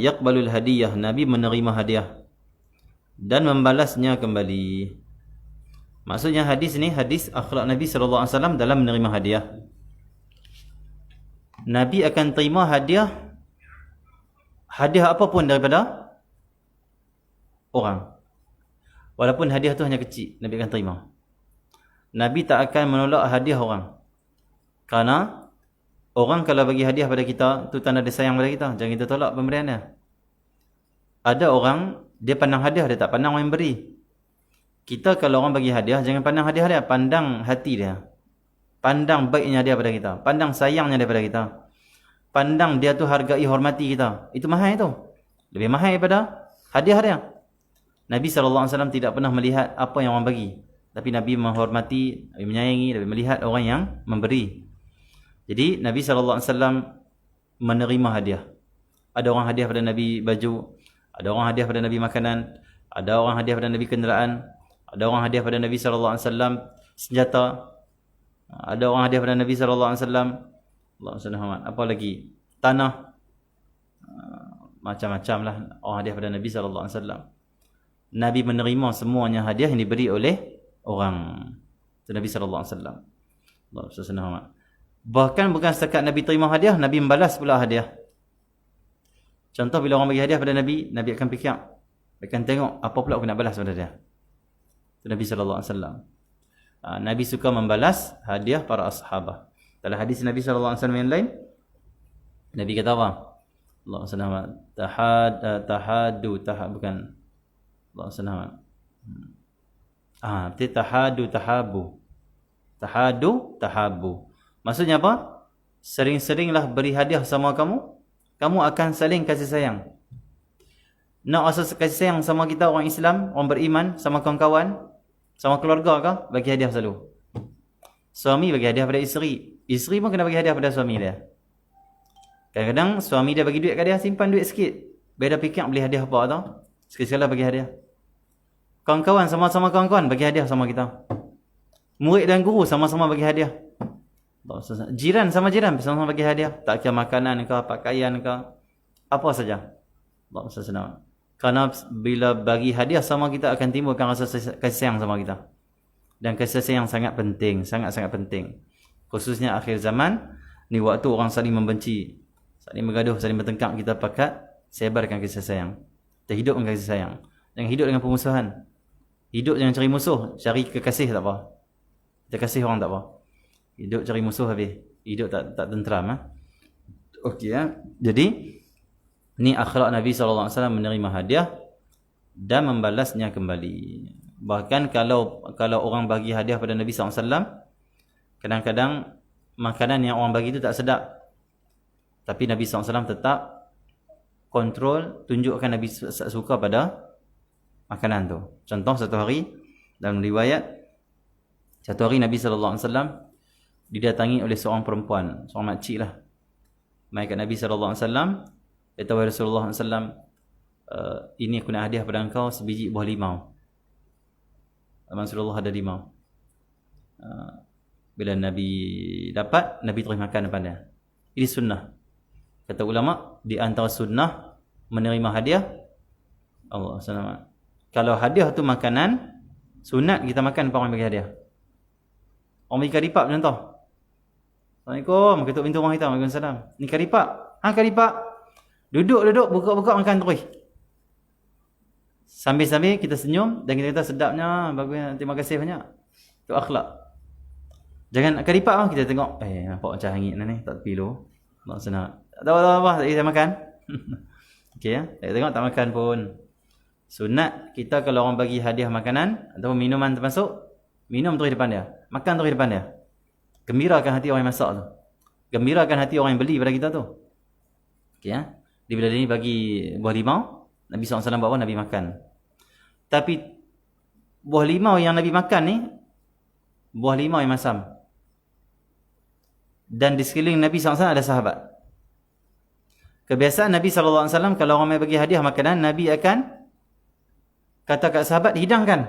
yaqbalu al-hadiyah, Nabi menerima hadiah dan membalasnya kembali. Maksudnya hadis ni hadis akhlak Nabi sallallahu alaihi wasallam dalam menerima hadiah. Nabi akan terima hadiah apapun daripada orang. Walaupun hadiah tu hanya kecil, Nabi akan terima. Nabi tak akan menolak hadiah orang. Kerana orang kalau bagi hadiah pada kita, tu tanda dia sayang pada kita. Jangan kita tolak pemberian dia. Ada orang, dia pandang hadiah, dia tak pandang orang yang beri. Kita kalau orang bagi hadiah, jangan pandang hadiah dia, pandang hati dia. Pandang baiknya dia pada kita. Pandang sayangnya daripada kita. Pandang dia tu hargai, hormati kita. Itu mahal itu. Lebih mahal daripada hadiah dia. Nabi SAW tidak pernah melihat apa yang orang bagi. Tapi Nabi menghormati, Nabi menyayangi, Nabi melihat orang yang memberi. Jadi Nabi SAW menerima hadiah. Ada orang hadiah pada Nabi baju. Ada orang hadiah pada Nabi makanan. Ada orang hadiah pada Nabi kenderaan. Ada orang hadiah pada Nabi SAW senjata. Ada orang hadiah pada Nabi SAW Allah SWT. Apa lagi? Tanah. Macam-macam lah orang hadiah pada Nabi SAW. Nabi menerima semuanya hadiah yang diberi oleh orang. Itu Nabi SAW. Allah SWT. Bahkan bukan setakat Nabi terima hadiah, Nabi membalas pula hadiah. Contoh bila orang bagi hadiah pada Nabi, Nabi akan fikir, akan tengok apa pula aku nak balas pada dia. Itu Nabi SAW. Nabi suka membalas hadiah para ashabah. Dalam hadis Nabi SAW yang lain, Nabi kata apa? Allah SWT. Bukan. Allah SWT. Tahadu, tahabu. Tahadu, tahabu. Maksudnya apa? Sering-seringlah beri hadiah sama kamu. Kamu akan saling kasih sayang. Nak asal kasih sayang sama kita orang Islam, orang beriman, sama kawan-kawan, sama keluarga ke? Bagi hadiah selalu. Suami bagi hadiah pada isteri. Isteri pun kena bagi hadiah pada suami dia. Kadang-kadang suami dia bagi duit kat dia, simpan duit sikit. Biar dia fikir beli hadiah apa tau. Sekali-sekala bagi hadiah. Kawan-kawan, sama-sama kawan-kawan bagi hadiah sama kita. Murid dan guru sama-sama bagi hadiah. Jiran sama jiran sama-sama bagi hadiah. Tak kira makanan ke, pakaian ke, apa saja. Kerana bila bagi hadiah sama kita akan timbulkan rasa kasih sayang sama kita. Dan kasih sayang sangat penting, sangat-sangat penting. Khususnya akhir zaman, ni waktu orang saling membenci, saling bergaduh, saling bertengkar, kita pakat sebarkan kasih sayang. Kita hidupkan kasih sayang. Jangan hidup dengan permusuhan. Hidup jangan cari musuh, cari kekasih tak apa. Kita kasih orang tak apa. Hidup cari musuh habis. Hidup tak tenteram. Okey ya. Jadi ni akhlak Nabi SAW menerima hadiah dan membalasnya kembali. Bahkan kalau orang bagi hadiah pada Nabi SAW, kadang-kadang makanan yang orang bagi itu tak sedap. Tapi Nabi SAW tetap kontrol, tunjukkan Nabi suka pada makanan tu. Contoh satu hari dalam riwayat, satu hari Nabi SAW didatangi oleh seorang perempuan, seorang makcik lah. Mai kat Nabi SAW, kata Rasulullah SAW, ini aku nak hadiah pada engkau sebiji buah limau. Rasulullah ada limau. Bila Nabi dapat, Nabi terus makan depan dia. Ini sunnah. Kata ulama, di antara sunnah menerima hadiah, Allah SWT. Kalau hadiah tu makanan, sunat kita makan depan orang bagi hadiah. Orang bagi karipap contoh. Assalamualaikum, ketuk pintu orang kita. Waalaikumsalam. Ni karipap. Karipap. Duduk, buka-buka makan terus. Sambil-sambil kita senyum dan kita kata sedapnya, bagusnya, terima kasih banyak. Itu akhlak. Jangan karipap kita tengok, nampak macam hangit ni, tak tepi dulu. Allah senang. Tak tahu apa, tak kita makan. Okey ya. Tak tengok tak makan pun. Sunat kita kalau orang bagi hadiah makanan atau minuman termasuk, minum terus depan dia. Makan terus depan dia. Gembirakan hati orang yang masak tu. Gembirakan hati orang yang beli pada kita tu. Okey ya. Dia bila dia ni bagi buah limau, Nabi SAW bawa Nabi makan. Tapi buah limau yang Nabi makan ni, buah limau yang masam. Dan di sekeliling Nabi SAW ada sahabat. Kebiasaan Nabi SAW, kalau orang bagi hadiah makanan, Nabi akan kata kat sahabat, hidangkan.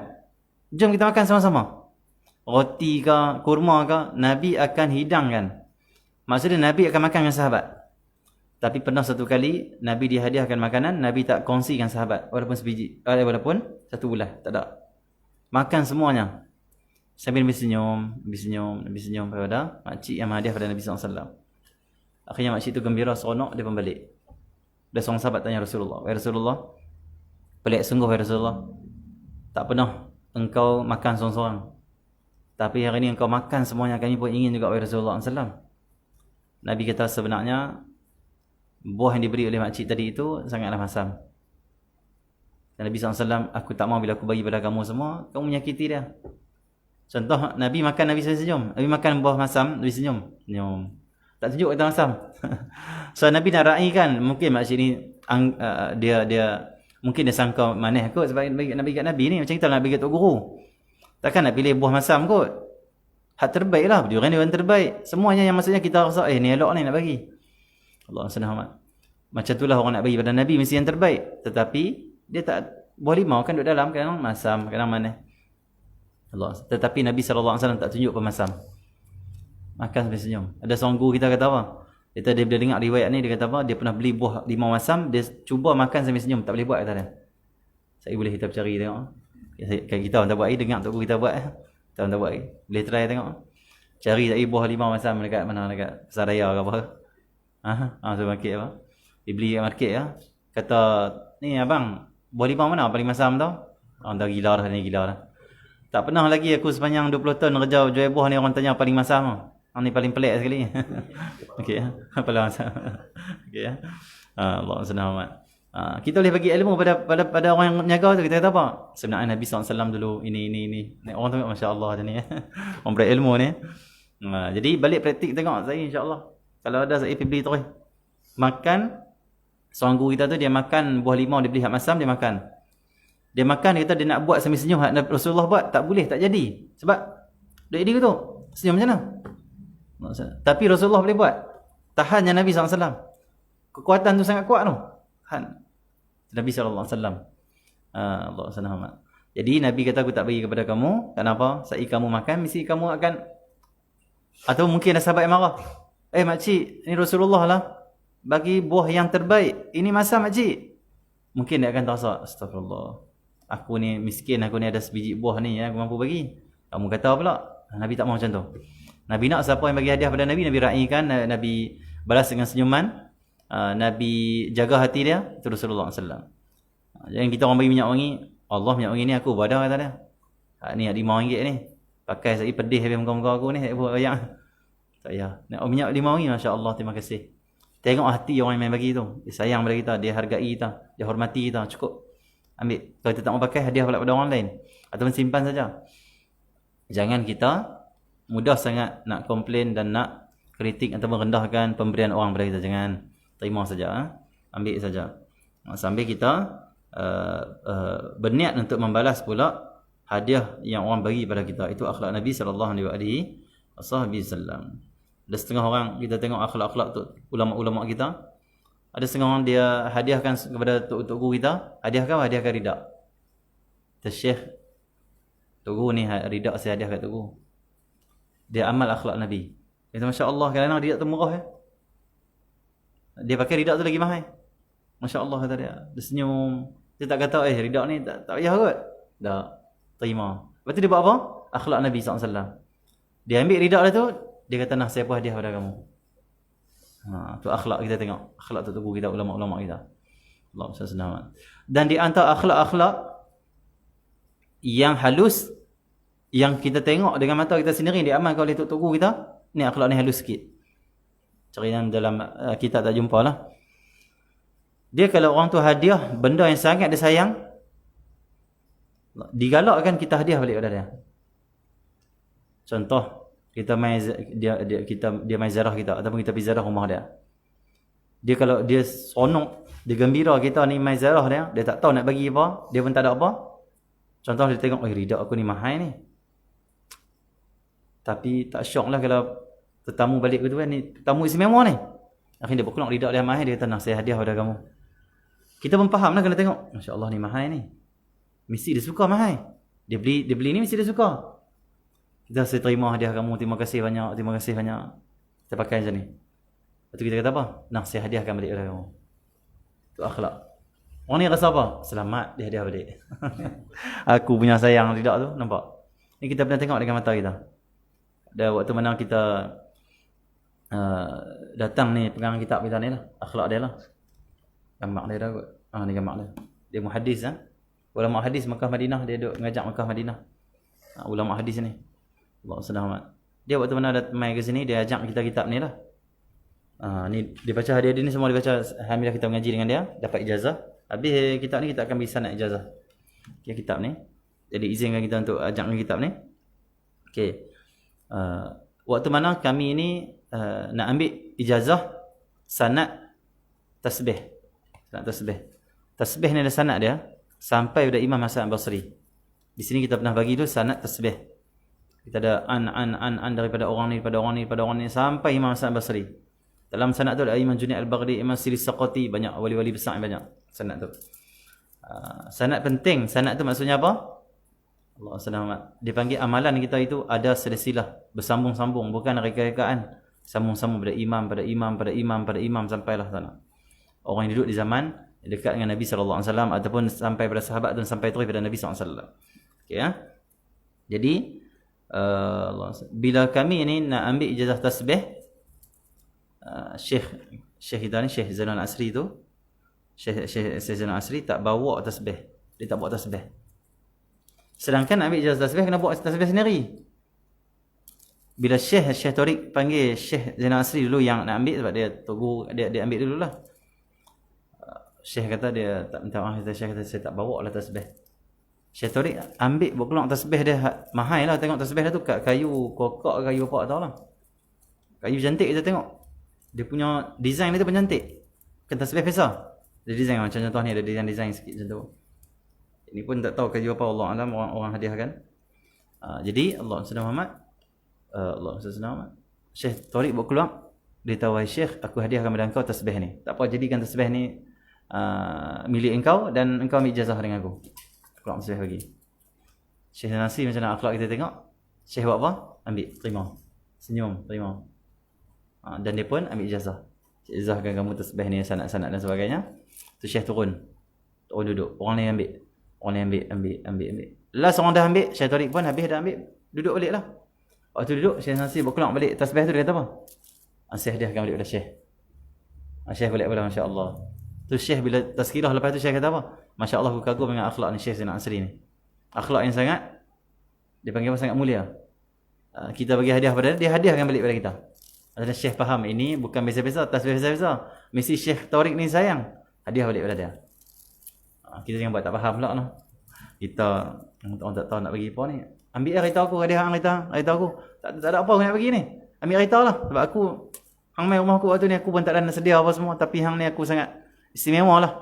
Jom kita makan sama-sama. Roti ke, kurma ke, Nabi akan hidangkan. Maksudnya Nabi akan makan dengan sahabat. Tapi pernah satu kali, Nabi dihadiahkan makanan, Nabi tak kongsikan sahabat. Walaupun sebiji, walaupun satu bulah, tak ada. Makan semuanya. Sambil Nabi senyum pada makcik yang hadiah pada Nabi SAW. Akhirnya makcik itu gembira, seronok, dia pun balik. Dia seorang sahabat tanya Rasulullah, "Wahai Rasulullah, pelik sungguh wahai Rasulullah. Tak pernah engkau makan seorang-seorang. Tapi hari ini engkau makan semuanya, kami pun ingin juga wahai Rasulullah SAW." Nabi kata sebenarnya, buah yang diberi oleh makcik tadi itu sangatlah masam. Dan Nabi SAW, aku tak mau bila aku bagi pada kamu semua, kamu menyakiti dia. Contoh, Nabi makan, Nabi senyum. Nabi makan buah masam, Nabi senyum. Tak tunjuk kata masam. So Nabi nak raikan, mungkin makcik ni dia mungkin dia sangka manis kot sebab Nabi kat Nabi ni macam kita nak bagi kat tok guru. Takkan nak pilih buah masam kot. Hak terbaik lah, dia orang terbaik. Semuanya yang maksudnya kita rasa ni elok ni nak bagi. Allah SWT. Macam itulah orang nak bagi pada Nabi mesti yang terbaik. Tetapi dia tak, buah limau kan duduk dalam, kadang masam, kadang manis. Allah. Tetapi Nabi SAW tak tunjuk pemasam. Makan sampai senyum. Ada seorang guru kita kata apa? Dia bila dengar riwayat ni, dia kata apa? Dia pernah beli buah limau masam, dia cuba makan sampai senyum, tak boleh buat kata dia. Saya boleh kita cari tengok. Kayak kita orang tak buat dengar tok guru kita buat. Kita orang tak buat boleh try tengok. Cari tak buah limau masam dekat mana, dekat pasar raya ke apa. Supermarket apa. Dia beli kat market ya. Kata, "Ni abang, buah limau mana paling masam tau?" Orang dah gila dah, ni gila dah. Tak pernah lagi aku sepanjang 20 tahun kerja jual buah ni orang tanya paling masam. Ni paling pelik sekali. Okey ya. Paling masam. Okey ya. Allah SWT. Kita boleh bagi ilmu pada orang yang menjaga tu. Kita kata apa? Sebenarnya Nabi SAW dulu ini. Orang tengok masya-Allah dia ni. Orang berilmu ni. Jadi balik praktik tengok saya insya-Allah. Kalau ada saya pergi beli terus. Makan, seorang guru kita tu dia makan buah limau, dia beli hak masam, dia makan. Dia makan, dia kata dia nak buat sambil senyum, Rasulullah buat, tak boleh, tak jadi. Sebab duit dia tu, senyum macam mana? Tapi Rasulullah boleh buat. Tahannya Nabi SAW. Kekuatan tu sangat kuat tu. Nabi SAW. Allah SWT. Jadi Nabi kata aku tak bagi kepada kamu. Kenapa? Saat kamu makan, mesti kamu akan, atau mungkin ada sahabat yang marah. Makcik, ni Rasulullah lah bagi buah yang terbaik. Ini masam makcik. Mungkin dia akan terasa, astagfirullah. Aku ni miskin, aku ni ada sebiji buah ni yang aku mampu bagi. Kamu kata pula. Nabi tak mahu macam tu. Nabi nak siapa yang bagi hadiah pada Nabi, Nabi raikan, Nabi balas dengan senyuman, Nabi jaga hati dia, itu Rasulullah SAW. Jangan kita orang bagi minyak wangi, Allah minyak wangi ni aku badah kata dia. Ni RM5 ni. Pakai saya pedih habis muka-muka aku ni, tak buat banyak. Tak payah. Nak minyak RM5, masya-Allah, terima kasih. Tengok hati orang yang bagi tu. Dia sayang pada kita, dia hargai kita, dia hormati kita, cukup. Ambil. Kalau kita tak mau pakai, hadiah pula pada orang lain. Ataupun simpan saja. Jangan kita mudah sangat nak komplain dan nak kritik atau merendahkan pemberian orang pada kita. Jangan. Terima saja. Ambil saja. Sambil kita berniat untuk membalas pula hadiah yang orang bagi pada kita. Itu akhlak Nabi SAW. Ada setengah orang kita tengok akhlak-akhlak tu ulama-ulama kita. Ada setengah orang dia hadiahkan kepada tok guru kita, hadiahkan ridak. Syekh tok guru ni ridak saya hadiah kat tok guru. Dia amal akhlak Nabi. Kata masya-Allah, kadang-kadang ridak tu murah Dia pakai ridak tu lagi mahal. Masya-Allah kata dia. Dia senyum. Dia tak kata ridak ni tak payah kot. Tak terima. Lepas tu dia buat apa? Akhlak Nabi SAW. Dia ambil ridak dia tu, dia kata nah saya pun hadiah pada kamu. Tu akhlak kita tengok. Akhlak tu guru kita, ulama-ulama kita. Allah SWT. Dan di antara akhlak-akhlak yang halus, yang kita tengok dengan mata kita sendiri diamalkan oleh tok guru kita, ni akhlak ni halus sikit. Cari dalam kitab tak jumpa lah. Dia kalau orang tu hadiah benda yang sangat dia sayang, digalakkan kita hadiah balik pada dia. Contoh, kita main dia main ziarah kita ataupun kita pergi ziarah rumah dia. Dia kalau dia seronok, dia gembira kita ni main ziarah dia tak tahu nak bagi apa, dia pun tak ada apa. Contoh dia tengok, ridak aku ni mahal ni. Tapi tak syok lah kalau tetamu balik ke tu kan, ni tetamu istimewa ni. Akhirnya dia berkeluar lidah dia mahal, dia kata nak saya hadiah pada kamu. Kita pun faham lah kena tengok. Masya Allah ni mahal ni. Mesti dia suka mahal. Dia beli ni mesti dia suka. Kita saya terima hadiah kamu, terima kasih banyak. Kita pakai macam ni. Lepas tu kita kata apa? Nak saya hadiahkan balik pada kamu. Itu akhlak. Orang ni rasa apa? Selamat dia hadiah balik. Aku punya sayang tidak tu, nampak? Ni kita pernah tengok dengan mata kita. Dan waktu mana kita datang ni pegang kitab kita ni lah, akhlak dia lah. Gambar dia dah kot. Ni gambar dia. Dia muhaddis kan. Ulama hadis Makkah Madinah, dia duk ngajak Makkah Madinah. Ulama hadis ni. Allah selamat. Dia waktu mana mai ke sini dia ajak kita kitab ni lah. Ni dia baca hadiah ni semua dia baca. Alhamdulillah kita mengaji dengan dia, dapat ijazah. Habis kitab ni kita akan bagi sanad ijazah. Okay, kitab ni. Jadi izinkan kita untuk ajak dengan kitab ni. Okey. Waktu mana kami ni nak ambil ijazah sanad tasbih. Sanad tasbih. Tasbih ni ada sanad dia sampai pada Imam Hasan Basri. Di sini kita pernah bagi tu sanad tasbih. Kita ada an daripada orang ni sampai Imam Hasan Basri. Dalam sanad tu ada Imam Junaid Al-Baghdadi, Imam Siri Saqati, banyak wali-wali besar banyak sanad tu. Sanad penting. Sanad tu maksudnya apa? Allah selamat. Dipanggil amalan kita itu ada silsilah, bersambung-sambung, bukan reka-rekaan. Sambung-sambung pada imam sampailah sana. Orang yang duduk di zaman dekat dengan Nabi sallallahu alaihi wasallam ataupun sampai pada sahabat dan sampai terus pada Nabi sallallahu alaihi wasallam. Okey ya. Jadi bila kami ini nak ambil ijazah tasbih, Syekh kita ni Syekh Zainal Asri tu, Syekh Zainal Asri tak bawa tasbih. Dia tak bawa tasbih. Sedangkan nak ambil ijazah tasbih kena bawa tasbih sendiri. Bila Syekh Tariq panggil Syekh Zainal Asri dulu yang nak ambil sebab dia tunggu dia ambil dululah. Syekh kata dia tak minta maaf, Syekh kata saya tak bawa lah tasbih. Syekh Tariq ambil berkeluar tasbih dia mahal lah, tengok tasbih dia tu kat kayu kokok, kayu apa tak tahu lah. Kayu cantik kita tengok. Dia punya design dia tu pun cantik. Bukan tasbih biasa. Dia design macam contoh ni ada design sikit macam tu. Ini pun tak tahu kayu apa, Allah alam, orang hadiahkan. Jadi Allah Subhanahu Muhammad, Allah Subhanahu Muhammad, Syekh Tariq buat keluar, dia tahu, "Wahai Syekh, aku hadiahkan kepada engkau tasbih ni. Tak apa, jadikan tasbih ni milik engkau dan engkau ambil ijazah dengan aku." Keluar tasbih bagi. Syekh Nasi macam mana akhlak kita tengok. Syekh buat apa? Ambil, terima. Senyum, terima. Dan dia pun ambil ijazah. Ijazahkan kamu tasbih ni, sanad-sanad dan sebagainya. Tu Syekh turun. Orang duduk, orang lain ambil. Orang lain ambil. Last orang dah ambil, Syekh Tariq pun habis dah ambil. Duduk balik lah. Waktu duduk, Syekh Nasi berkeluar balik tasbih tu, dia kata apa? Syekh hadiahkan balik pada Syekh. Syekh balik pula, Masya Allah. Tu Syekh bila tazkirah lepas tu Syekh kata apa? Masya Allah, aku kagum dengan akhlak ni Syekh Zainal Asri ni. Akhlak yang sangat, dia panggil apa, sangat mulia. Kita bagi hadiah pada dia, hadiahkan balik pada kita. Ada Syekh faham, ini bukan biasa-biasa, tasbih biasa-biasa. Mesti Syekh Tariq ni sayang. Hadiah balik pada dia. Kita jangan buat tak faham pula noh. Kita orang tak tahu nak bagi apa ni. Ambil kereta aku, hadiah kereta aku. Tak ada apa aku nak bagi ni. Ambil kereta lah. Sebab aku hang mai rumah aku waktu ni, aku pun tak ada nak sedia apa semua, tapi hang ni aku sangat istimewa lah.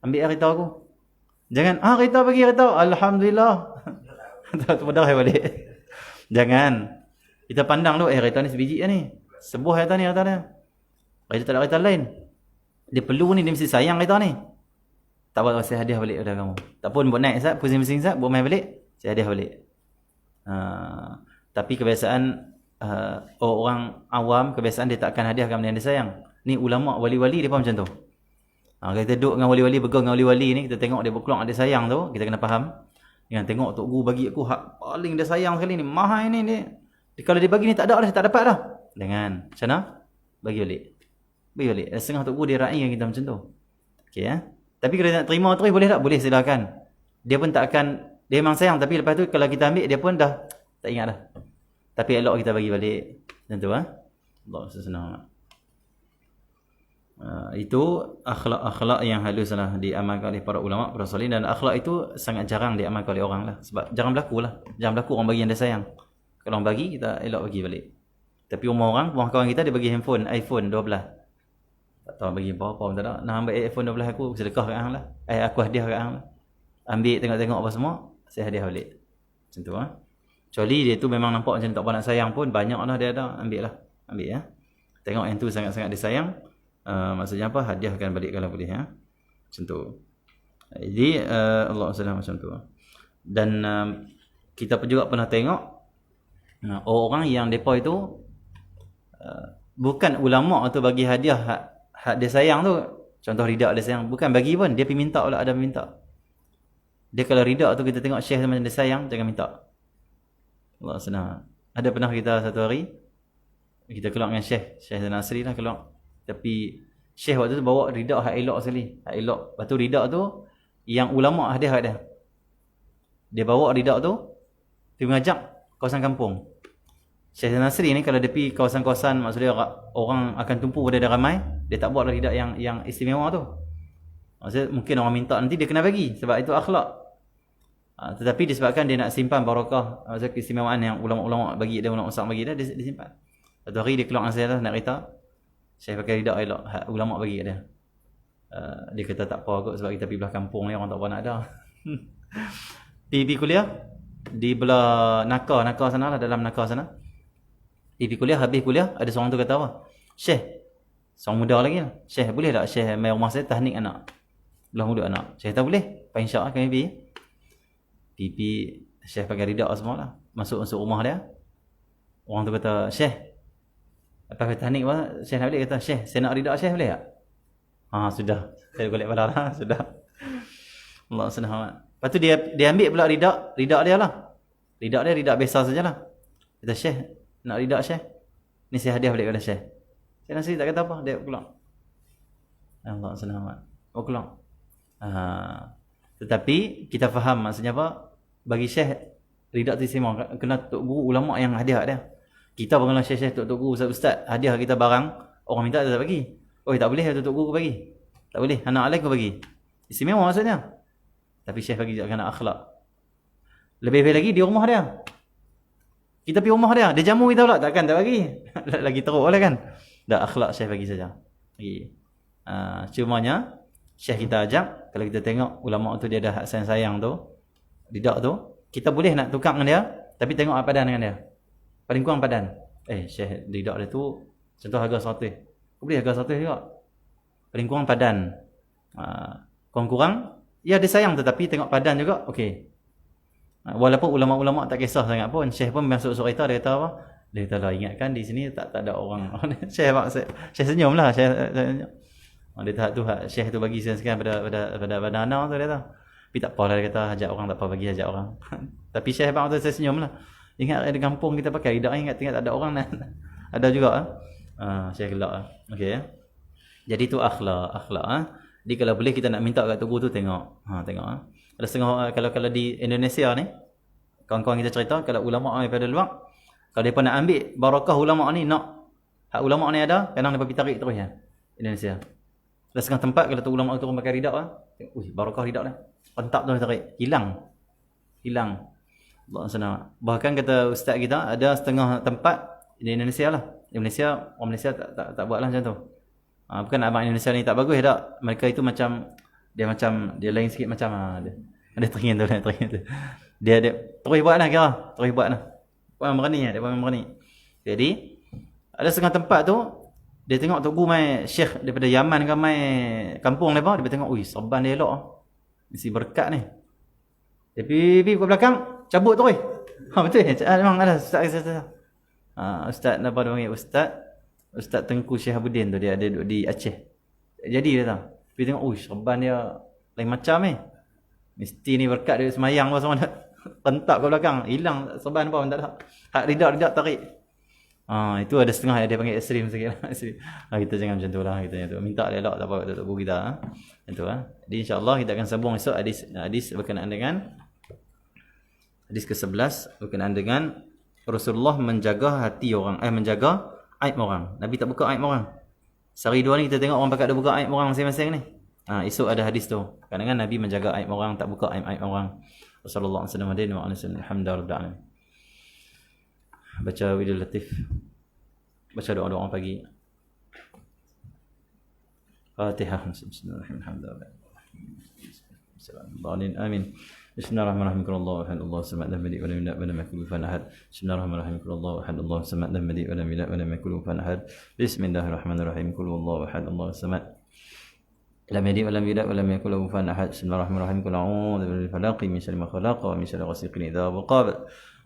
Ambil kereta aku. Jangan kereta bagi kereta. Alhamdulillah. Tak mudah balik. Jangan. Kita pandang dulu, kereta ni sebiji ni. Sebuah kereta ni. Kereta tak ada kereta lain. Dia perlu ni, dia mesti sayang kereta ni. Tak buat saya hadiah balik pada kamu. Tak pun buat naik sat, pusing-pusing sat, buat main balik, saya hadiah balik. Tapi kebiasaan orang awam, kebiasaan dia tak akan hadiahkan benda yang dia sayang. Ni ulama, wali-wali dia pun macam tu. Kita duduk dengan wali-wali, bergaul dengan wali-wali ni, kita tengok dia berkeluar dia sayang tu, kita kena faham. Jangan tengok Tok Guru bagi aku hak paling dia sayang sekali ni, mahal ni dia. Kalau dia bagi ni tak ada dah, tak dapat dah. Jangan. Macam mana? Bagi balik. Setengah Tok Guru dia raihkan kita macam tu. Okey ya. Tapi kalau nak terima terus boleh tak? Boleh, silakan. Dia pun tak akan, dia memang sayang, tapi lepas tu kalau kita ambil dia pun dah tak ingat dah. Tapi elok kita bagi balik. Macam tu Allah senang. Itu akhlak yang halus lah diamalkan oleh para ulama, para salih, dan akhlak itu sangat jarang diamalkan oleh orang lah. Sebab jarang berlaku orang bagi yang dia sayang. Kalau orang bagi, kita elok bagi balik. Tapi rumah kawan kita dia bagi handphone iPhone 12. Tak tahu bagi apa pun tak ada. Nak ambil iPhone 12 aku sedekah kat hang lah. Aku hadiah kat hang lah. Ambil tengok-tengok apa semua, saya hadiah balik. Macam tu Kecuali dia tu memang nampak macam tak apa nak sayang pun, banyak lah dia ada, ambil ya. Tengok yang tu sangat-sangat dia sayang, maksudnya apa? Hadiahkan balik kalau boleh ya. Macam tu. Jadi Allah SWT macam tu. Dan kita pun juga pernah tengok orang yang depa itu bukan ulama tu bagi hadiah hak dia sayang tu. Contoh ridak dia sayang, bukan bagi pun, dia pergi minta pula, ada minta. Dia kalau ridak tu kita tengok syekh macam dia sayang, jangan minta. Allah senang. Ada pernah kita satu hari kita keluar dengan Syekh Nasri lah keluar. Tapi Syekh waktu tu bawa ridak hak elok sekali. Hak elok. Lepas tu ridak tu yang ulama hadiah kat dia. Dia bawa ridak tu pergi mengajak kawasan kampung. Syekh Nasri ni kalau dia pergi kawasan-kawasan, maksudnya orang akan tumpu pada dia ramai, dia tak buat ridak yang istimewa tu. Maksudnya mungkin orang minta nanti dia kena bagi sebab itu akhlak. Tetapi disebabkan dia nak simpan barakah, maksudnya keistimewaan yang ulama-ulama bagi dia, ulama besar bagi dia simpan. Satu hari dia keluar dengan saya lah, nak kereta, saya pakai ridak elok, ulama bagi kat dia. Dia kata tak apa kot sebab kita pergi belah kampung ni, orang tak apa nak ada. Pergi kuliah di belah Nakar sana lah, dalam Nakar sana. Pergi kuliah, habis kuliah, ada seorang tu kata apa? Syekh, seorang muda lagi lah. Syekh, boleh tak Syekh mai rumah saya tahnik anak? Belah muda anak. Syekh kata boleh. Pak insya-Allah kami pergi. Pipi Syekh pakai ridak semua lah. Masuk rumah dia. Orang tu kata, Syekh, lepas tahnik apa? Syekh nak balik, kata, Syekh, saya nak ridak Syekh boleh tak? Sudah. Saya golek bala lah. Sudah. Allah senang. Lepas tu dia ambil pula ridak dia lah. Ridak biasa sajalah. Kata, Syekh, nak ridak Syekh? Ni saya hadiah balik kepada Syekh. Syekh Nasri tak kata apa, dia pulang. Allah senang. Pulang. Tetapi kita faham maksudnya apa? Bagi Syekh ridak tu istimewa, kena tok guru ulama yang hadiah dia. Kita pengenalan Syekh tok guru ustaz hadiah kita barang, orang minta dia tak bagi. Oh tak boleh tok guru bagi. Tak boleh, anak alai kau bagi. Istimewa maksudnya. Tapi Syekh bagi kena akhlak. Lebih-lebih lagi di rumah dia. Kita pergi rumah dia jamu kita pula, takkan tak bagi. Lagi teruk lah kan. Dah akhlak Syekh bagi saja. Bagi. Cumanya Syekh kita ajak, kalau kita tengok ulama tu dia ada hak sayang tu, ridak tu, kita boleh nak tukar dengan dia, tapi tengok apa padan dengan dia. Paling kurang padan. Syekh ridak dia tu contoh harga 100. Boleh harga 100 juga. Paling kurang padan. Kurang-kurang ya dia sayang tetapi tengok padan juga okey. Walaupun ulama-ulama tak kisah sangat pun, Syekh pun masuk surat dia kata apa? Dia kata lah, ingatkan di sini tak ada orang. Syekh senyum lah. Syekh dia tahap tu Syekh tu bagi sekian pada anak tu dia kata. Tapi tak apalah dia kata, ajak orang tak apa, bagi ajak orang. Tapi Syekh bang tu saya senyum lah. Ingat di kampung kita pakai ridak, ingat tak ada orang ada juga Syekh gelak okey ya. Jadi tu akhlak Jadi kalau boleh kita nak minta kat tugu tu tengok. Tengok Ada setengah kalau di Indonesia ni, kawan-kawan kita cerita kalau ulama daripada luar, kalau depa nak ambil barakah ulama ni, nak hak ulama ni ada, kadang depa pergi tarik terus ya. Indonesia. Ada setengah tempat kalau tu ulama turun pakai ridak barakah ridak ni. Pentap tu tarik, hilang. Allah senang. Bahkan kata ustaz kita ada setengah tempat di Indonesia lah. Orang Malaysia tak buatlah macam tu. Bukan abang Indonesia ni tak bagus tak. Mereka itu macam dia lain sikit macam ada teringin tu. Dia terus buat lah kira. Puan berani. Jadi ada setengah tempat tu dia tengok tok guru mai syekh daripada Yaman ke mai kampung depa, dia tengok, serban dia elok. Mesti berkat ni. Dia pergi ke belakang, cabut terus. Betul. Memang ada ustaz. Ustaz apa dia panggil? Ustaz Tengku Syihabuddin tu, dia ada duduk di Aceh. Jadi dia tahu. Pergi tengok, serban dia lain macam ni. Mesti ni berkat dia semayang apa semua dah. Pentak ke belakang, hilang serban apa pun tak ada. Hak ridak tarik. Itu ada setengah dia panggil ekstrim sikit lah. Kita jangan macam tu lah. Kita minta dia elok tak apa kat tubuh kita. Itu lah. Jadi insyaAllah kita akan sambung esok hadis berkenaan dengan hadis ke-11 berkenaan dengan Rasulullah menjaga hati orang, menjaga aib orang. Nabi tak buka aib orang. Sehari dua ni kita tengok orang pakat dia buka aib orang masing-masing ni. Esok ada hadis tu. Kadang-kadang Nabi menjaga aib orang, tak buka aib orang. Wassallallahu alaihi wasallam. Alhamdulillah. Baca Widul Latif. Baca doa-doa pagi. Fatihah. Bismillahirrahmanirrahim. Amin. بسم الله الرحمن الرحيم. قل الله احد الله الصمد لم يلد ولم يولد ولم يكن له كفوا احد. بسم الله الرحمن الرحيم. قل الله احد الله الصمد لم يلد ولم يولد ولم يكن له كفوا احد. بسم الله الرحمن الرحيم. قل الله احد الله الصمد لم يلد ولم يولد ولم يكن له كفوا احد. بسم الله الرحمن الرحيم. قل اعوذ برب الفلق من شر ما خلق ومن شر غاسق اذا وقب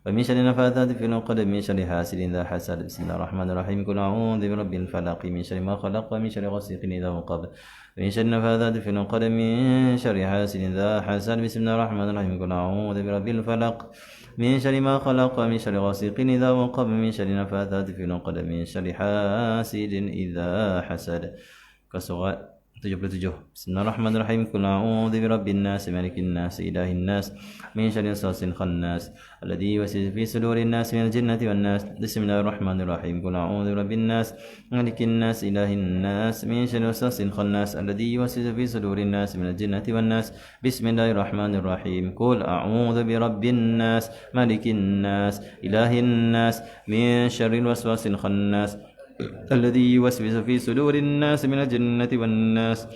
ومن شر النفاثات في العقد من شر حاسد اذا حسد. بسم الله الرحمن الرحيم. قل اعوذ برب الفلق من شر ما خلق ومن شر غاسق اذا وقب ومن شر النفاثات في العقد من شر حاسد اذا حسد. بسم الله الرحمن الرحيم. قل اعوذ برب الفلق من شر ما خلق ومن شر غاسق اذا وقب ومن شر النفاثات في العقد من شر حاسد اذا حسد. Surah 77. Bismillahirrahmanirrahim. Qul a'udzu birabbin nas malikin nas ilahin nas min syarri waswasil khannas alladzi yuwaswisu fi sudurin nas minal jinnati wan nas. Bismillahirrahmanirrahim. Qul a'udzu birabbin nas malikin nas ilahin nas min syarri waswasil khannas alladzi yuwaswisu fi sudurin nas minal jinnati wan nas. Bismillahirrahmanirrahim. Qul a'udzu birabbin nas malikin nas ilahin nas min syarri waswasil khannas الذي يوسوس في صدور الناس من الجنة والناس.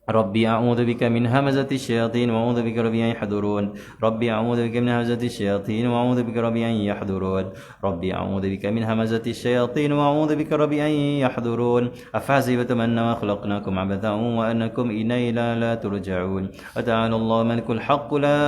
ربي أعوذ بك من همزة الشياطين وأعوذ بك ربي أن يحضرون. ربي أعوذ بك من همزة الشياطين وأعوذ بك ربي أن يحضرون. ربي أعوذ بك من همزة الشياطين وأعوذ بك ربي أن يحضرون. أفحسبتم أنما خلقناكم عبثا وأنكم إلينا لا ترجعون. وتعالى الله ملك الحق لا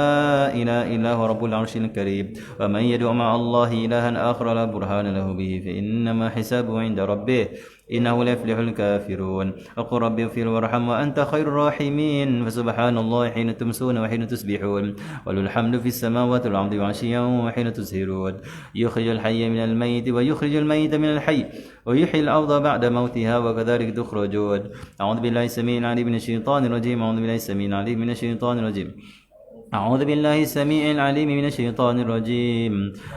إله إلا هو رب العرش الكريم. ومن يدعو مع الله إلها آخر لا برهان له به فإنما حسابه عند ربه إنه لا يفلح الكافرون. وقل رب اغفر وارحم وأنت خير الراحمين. فسبحان الله حين تمسون وحين تصبحون وله الحمد في السماوات والأرض وعشيا وحين تظهرون. يخرج الحي من الميت ويخرج الميت من الحي ويحيي الأرض بعد موتها وكذلك تخرجون. أعوذ بالله السميع العليم من الشيطان الرجيم. أعوذ بالله السميع العليم من الشيطان الرجيم. أعوذ بالله السميع العليم من الشيطان الرجيم.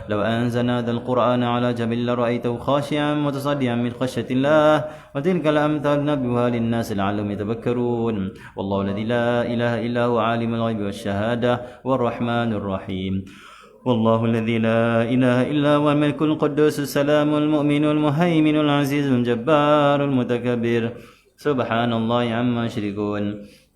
لو أنزلنا هذا القرآن على جبل لرأيته خاشعا متصدعا من خشية الله وتلك الأمثال نضربها للناس لعلهم يتفكرون. والله الذي لا إله إلا هو عالم الغيب والشهادة والرحمن الرحيم. والله الذي لا إله إلا هو الملك القدوس السلام المؤمن المهيمن العزيز الجبار المتكبر. سبحان الله عما يشركون.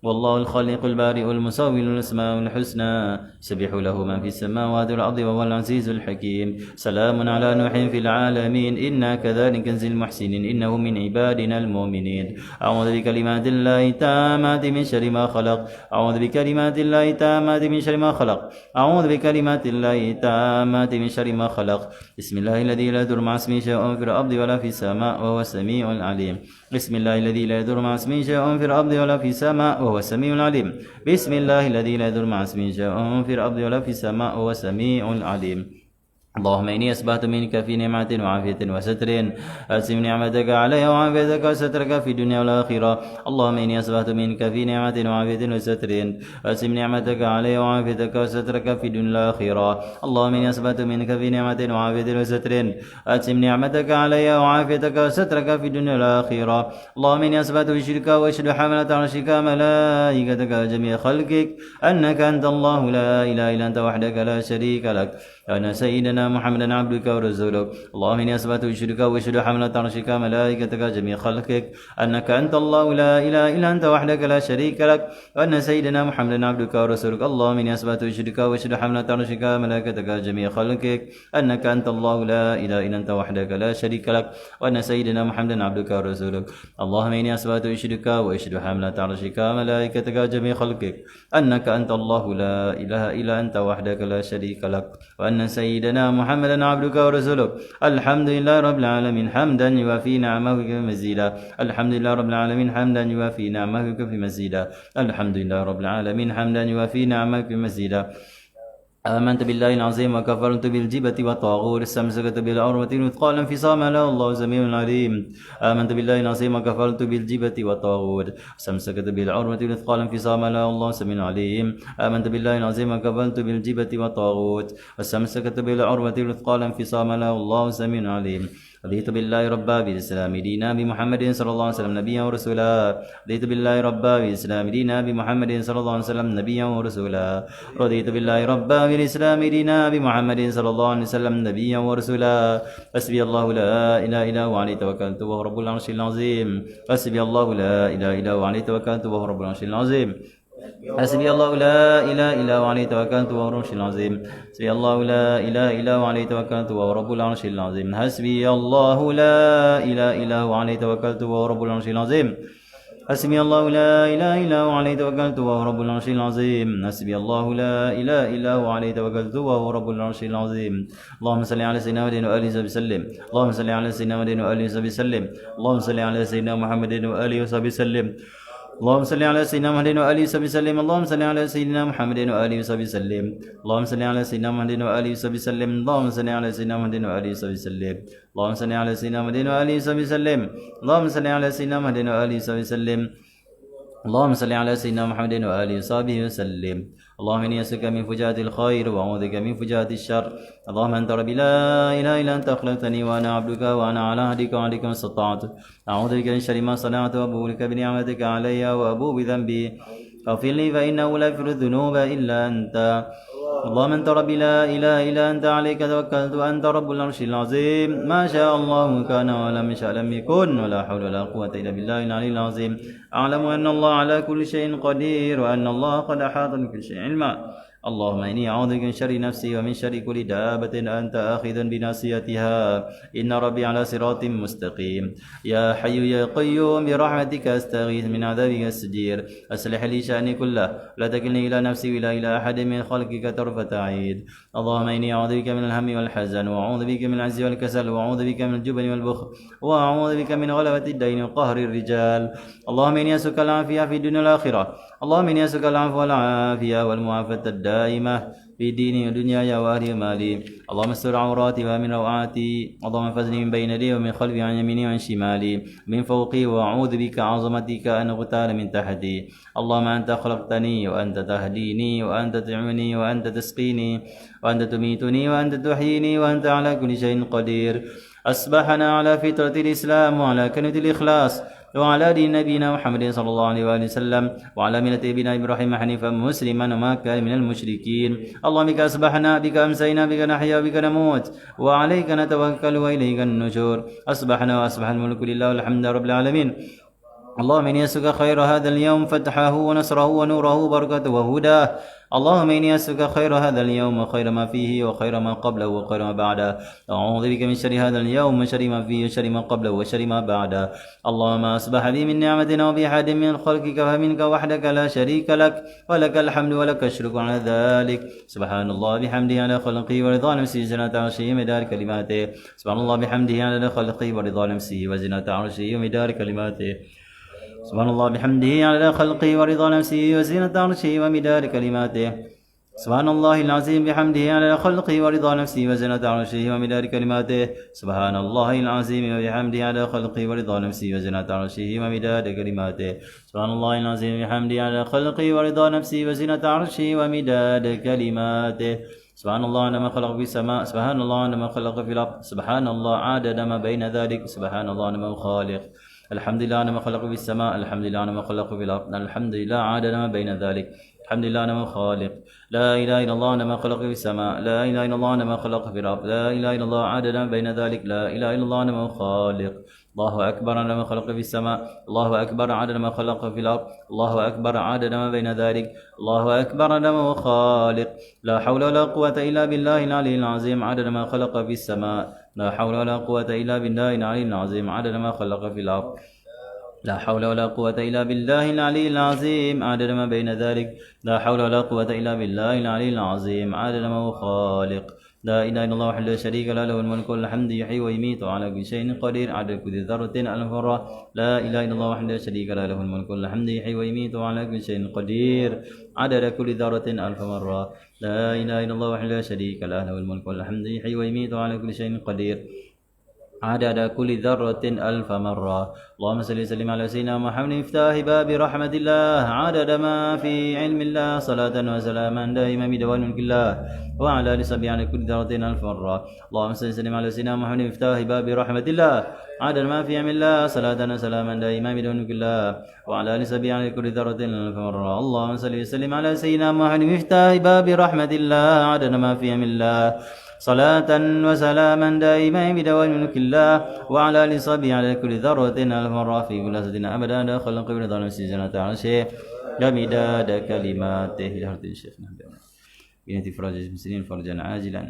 والله الخالق البارئ المصور الأسماء الحسنى يسبح له ما في السماوات والأرض وهو العزيز الحكيم. سلام على نوح في العالمين إنا كذلك نجزي المحسنين إنه من عبادنا المؤمنين. أعوذ بكلمات الله التامات من شر ما خلق. أعوذ بكلمات الله التامات من شر ما خلق. أعوذ بكلمات الله التامات من شر ما خلق. بسم الله الذي لا يضر مع اسمه شيء في الأرض ولا في السماء وهو السميع العليم. بسم الله الذي لا يضر مع اسمه شيء في الأرض ولا في السماء وهو السميع العليم. بسم الله الذي لا يضر مع اسمه شيء في الأرض ولا في السماء وهو السميع العليم. اللهم إني أسبحت منك في نعمة وعافية وستر. أسم نعمتك علي وعافيتك وسترك في الدنيا والآخرة. اللهم إني أسبحت منك في نعمة وعافية وستر. أسم نعمتك علي وعافيتك وسترك في الدنيا والآخرة. اللهم إني أسبحت منك في نعمة وعافية وستر. أسم نعمتك علي وعافيتك وسترك في الدنيا والآخرة. اللهم إني أسبحت بشرك وأشهد حملة عرشك ملائكتك جميع خلقك أنك أنت الله لا إله إلا أنت وحدك لا شريك لك وأن سيدنا محمدا عبدك ورسولك. اللهم إني أثبت وأشهدك وأشهد حملة عرشك ملائكتك جميع خلقك أنك أنت الله لا إله إلا أنت وحدك لا شريك لك وأن سيدنا محمدا عبدك ورسولك. اللهم إني أثبت وأشهدك وأشهد حملة عرشك ملائكتك جميع خلقك أنك أنت الله لا إله إلا أنت وحدك لا شريك لك وأن سيدنا محمدا عبدك ورسولك. اللهم إني أثبت وأشهدك وأشهد حملة عرشك ملائكتك جميع خلقك أنك أنت الله لا إله إلا أنت وحدك لا شريك لك وأن سيدنا محمدا عبدك ورسولك. الحمد لله رب العالمين حمدا يوافي نعمه مزيدا. الحمد لله رب العالمين حمدا يوافي نعمه مزيدا. الحمد لله رب العالمين حمدا يوافي نعمه مزيدا. آمنت بالله العظيم وكفرت بالجبة والطاغوت استمسكت بالعروة الوثقى لا انفصام لها والله سميع عليم. آمنت بالله العظيم وكفرت بالجبة والطاغوت استمسكت بالعروة الوثقى لا انفصام لها والله سميع عليم. آمنت بالله العظيم وكفرت بالجبة والطاغوت واستمسكت بالعروة الوثقى لا انفصام لها والله سميع عليم. رضيت بالله ربا بالإسلام دينا بمحمد صلى الله عليه وسلم نبيا ورسولا. رضيت بالله ربا بالإسلام دينا بمحمد صلى الله عليه وسلم نبيا ورسولا. رضيت بالله ربا بالإسلام دينا بمحمد صلى الله عليه وسلم نبيا ورسولا. حسبي الله لا إله إلا هو عليه توكلت وهو رب العرش العظيم. حسبي الله لا إله إلا هو عليه توكلت وهو رب العرش العظيم. حسبي الله لا إله إلا هو عليه توكلت وهو رب العرش العظيم. حسبي الله لا إله إلا هو عليه توكلت وهو رب العرش العظيم. حسبي الله لا إله إلا هو عليه توكلت وهو رب العرش العظيم. حسبي الله لا إله إلا هو عليه توكلت وهو رب العرش العظيم. حسبي الله لا إله إلا هو عليه توكلت وهو رب العرش العظيم. اللهم صل على سيدنا محمد وآله وصحبه وسلم. اللهم صل على سيدنا محمد وآله وصحبه وسلم. اللهم صل على سيدنا محمد وآله وصحبه وسلم. اللهم صل على سيدنا محمد وآله وصحبه وسلم. اللهم صل على سيدنا محمد وآله وصحبه وسلم. اللهم صل على سيدنا محمد وآله وصحبه وسلم. اللهم صل على سيدنا محمد وآله وصحبه وسلم. اللهم صل على سيدنا محمد وآله وصحبه وسلم. اللهم صل على سيدنا محمد وآله وصحبه وسلم. اللهم صل على سيدنا محمد وآله وصحبه وسلم. اللهم إني أسألك من فجاءة الخير وأعوذ بك من فجاءة الشر. اللهم أنت ربي لا إله إلا أنت خلقتني وأنا عبدك وأنا على عهدك وعهدك ما استطعت. أعوذ بك من شر ما صنعت وأبوء لك بنعمتك علي وأبوء بذنبي فاغفر لي فإنه لا يغفر الذنوب إلا أنت. اللهم أنت ربي لا إله إلا أنت عليك توكلت وأنت رب العرش العظيم. ما شاء الله كان ولم يشأ لم يكن ولا حول ولا قوة إلا بالله العلي العظيم. أعلم أن الله على كل شيء قدير وأن الله قد أحاط بكل شيء علما. اللهم إني أعوذ بك من شر نفسي ومن شر كل دابة أنت آخذ بناصيتها إن ربي على صراط مستقيم. يا حي يا قيوم برحمتك أستغيث من عذابك السجير. أصلح لي شأني كله لا تكلني إلى نفسي ولا إلى أحد من خلقك طرفة عين. اللهم إني أعوذ بك من الهم والحزن وأعوذ بك من العجز والكسل وأعوذ بك من الجبن والبخل وأعوذ بك من غلبة الدين وقهر الرجال. اللهم إني أسألك العافية في الدنيا والآخرة. اللهم إني أسألك العفو والعافية والمعافاة الدائمة في ديني ودنياي وأهلي ومالي. اللهم استر عوراتي ومن روعاتي. اللهم احفظني من بين يدي ومن خلفي عن يميني وعن شمالي من فوقي وأعوذ بك عظمتك أن أغتال من تحتي. اللهم أنت خلقتني وأنت تهديني وأنت تعمني وأنت تسقيني وأنت تميتني وأنت تحييني وأنت على كل شيء قدير. أصبحنا على فطرة الإسلام وعلى كلمة الإخلاص وعلى دين نبينا محمد صلى الله عليه وآله وسلم وعلى ملة ابن إبراهيم حنيفا مسلما وما كان من المشركين. اللهم بك أصبحنا بك أمسينا بك نحيا بك نموت وعليك نتوكل وإليك النشور. أصبحنا وأصبح الملك لله والحمد رب العالمين. اللهم إني أسألك خير هذا اليوم فتحه ونصره ونوره وبركته وهداه. اللهم إني أسألك خير هذا اليوم وخير ما فيه وخير ما قبله وخير ما بعده. أعوذ بك من شر هذا اليوم وشر ما فيه وشر ما قبله وشر ما بعده. اللهم أصبح لي من نعمة وبأحد من خلقك فمنك وحدك لا شريك لك ولك الحمد ولك الشكر على ذلك. سبحان الله بحمده على خلقه ورضا نفسه وزنة عرشه ومدار كلماته. سبحان الله بحمده على خلقه ورضا نفسه وزنة عرشه ومدار كلماته. سبحان الله بحمده على خلقه ورضا نفسه وزينة عرشه ومدار كلماته. سبحان الله العظيم بحمده على خلقه ورضا نفسه وزينة عرشه ومدار كلماته. سبحان الله العظيم وبحمده على خلقه ورضا نفسه وزينة عرشه ومداد كلماته. سبحان الله العظيم بحمده على خلقه ورضا نفسه وزينة عرشه ومداد كلماته. سبحان الله عندما خلق في السماء. سبحان الله عندما خلق في الأرض. سبحان الله عدد ما بين ذلك. سبحان الله عندما خالق. الحمد لله عندما خلق في السماء. الحمد لله عندما خلق في الأرض. الحمد لله عدد ما بين ذلك. الحمد لله عندما خالق. لا إله إلا الله عندما خلق في السماء. لا إله إلا الله عندما خلق في الأرض. لا إله إلا الله عدد ما بين ذلك. لا إله إلا الله عندما خالق. الله أكبر عندما خلق في السماء. الله أكبر عدد ما خلق في الأرض. الله أكبر عدد ما بين ذلك. الله أكبر عندما خالق. لا حول ولا قوة إلا بالله العلي العظيم عدد ما خلق في السماء. لا حول ولا قوة إلا بالله العلي العظيم عدد ما خلق في الأرض. لا حول ولا قوة إلا بالله العلي العظيم عدد ما بين ذلك. لا حول ولا قوة إلا بالله العلي العظيم عدد ما هو خالق. لا إله إلا الله وحده لا شريك له له الملك والحمد يحيي ويميت وعلى كل شيء قدير عدد كل ذرة ألف مرة. لا إله إلا الله وحده لا شريك له له الملك والحمد يحيي ويميت وعلى كل شيء قدير عدد كل ذرة ألف مرة. لا إله إلا الله وحده لا شريك له له الملك والحمد يحيي ويميت وعلى كل شيء قدير عدد كل ذرة ألف مرة. اللهم صل وسلم على سيدنا محمد مفتاح باب رحمة الله عدد ما في علم الله صلاة وسلاما دائما بدوام ملك الله وعلى آله وصحبه على كل ذرة ألف مرة. اللهم صل وسلم على سيدنا محمد مفتاح باب رحمة الله عدد ما في علم الله صلاة وسلاما دائما بدوام ملك الله وعلى آله وصحبه على كل ذرة ألف مرة. اللهم صل وسلم على سيدنا محمد مفتاح باب رحمة الله عدد ما في علم الله صلاة وسلاما دائما بدوام ملك الله وعلى آله وصحبه على كل ذرة ألف مرة في كل لحظة أبدا خلق برضا نفسه جنة عرشه يا مداد كلماته إلى هرد شيخنا بنت فرج المسلمين فرجا عاجلا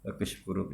وكشف كروب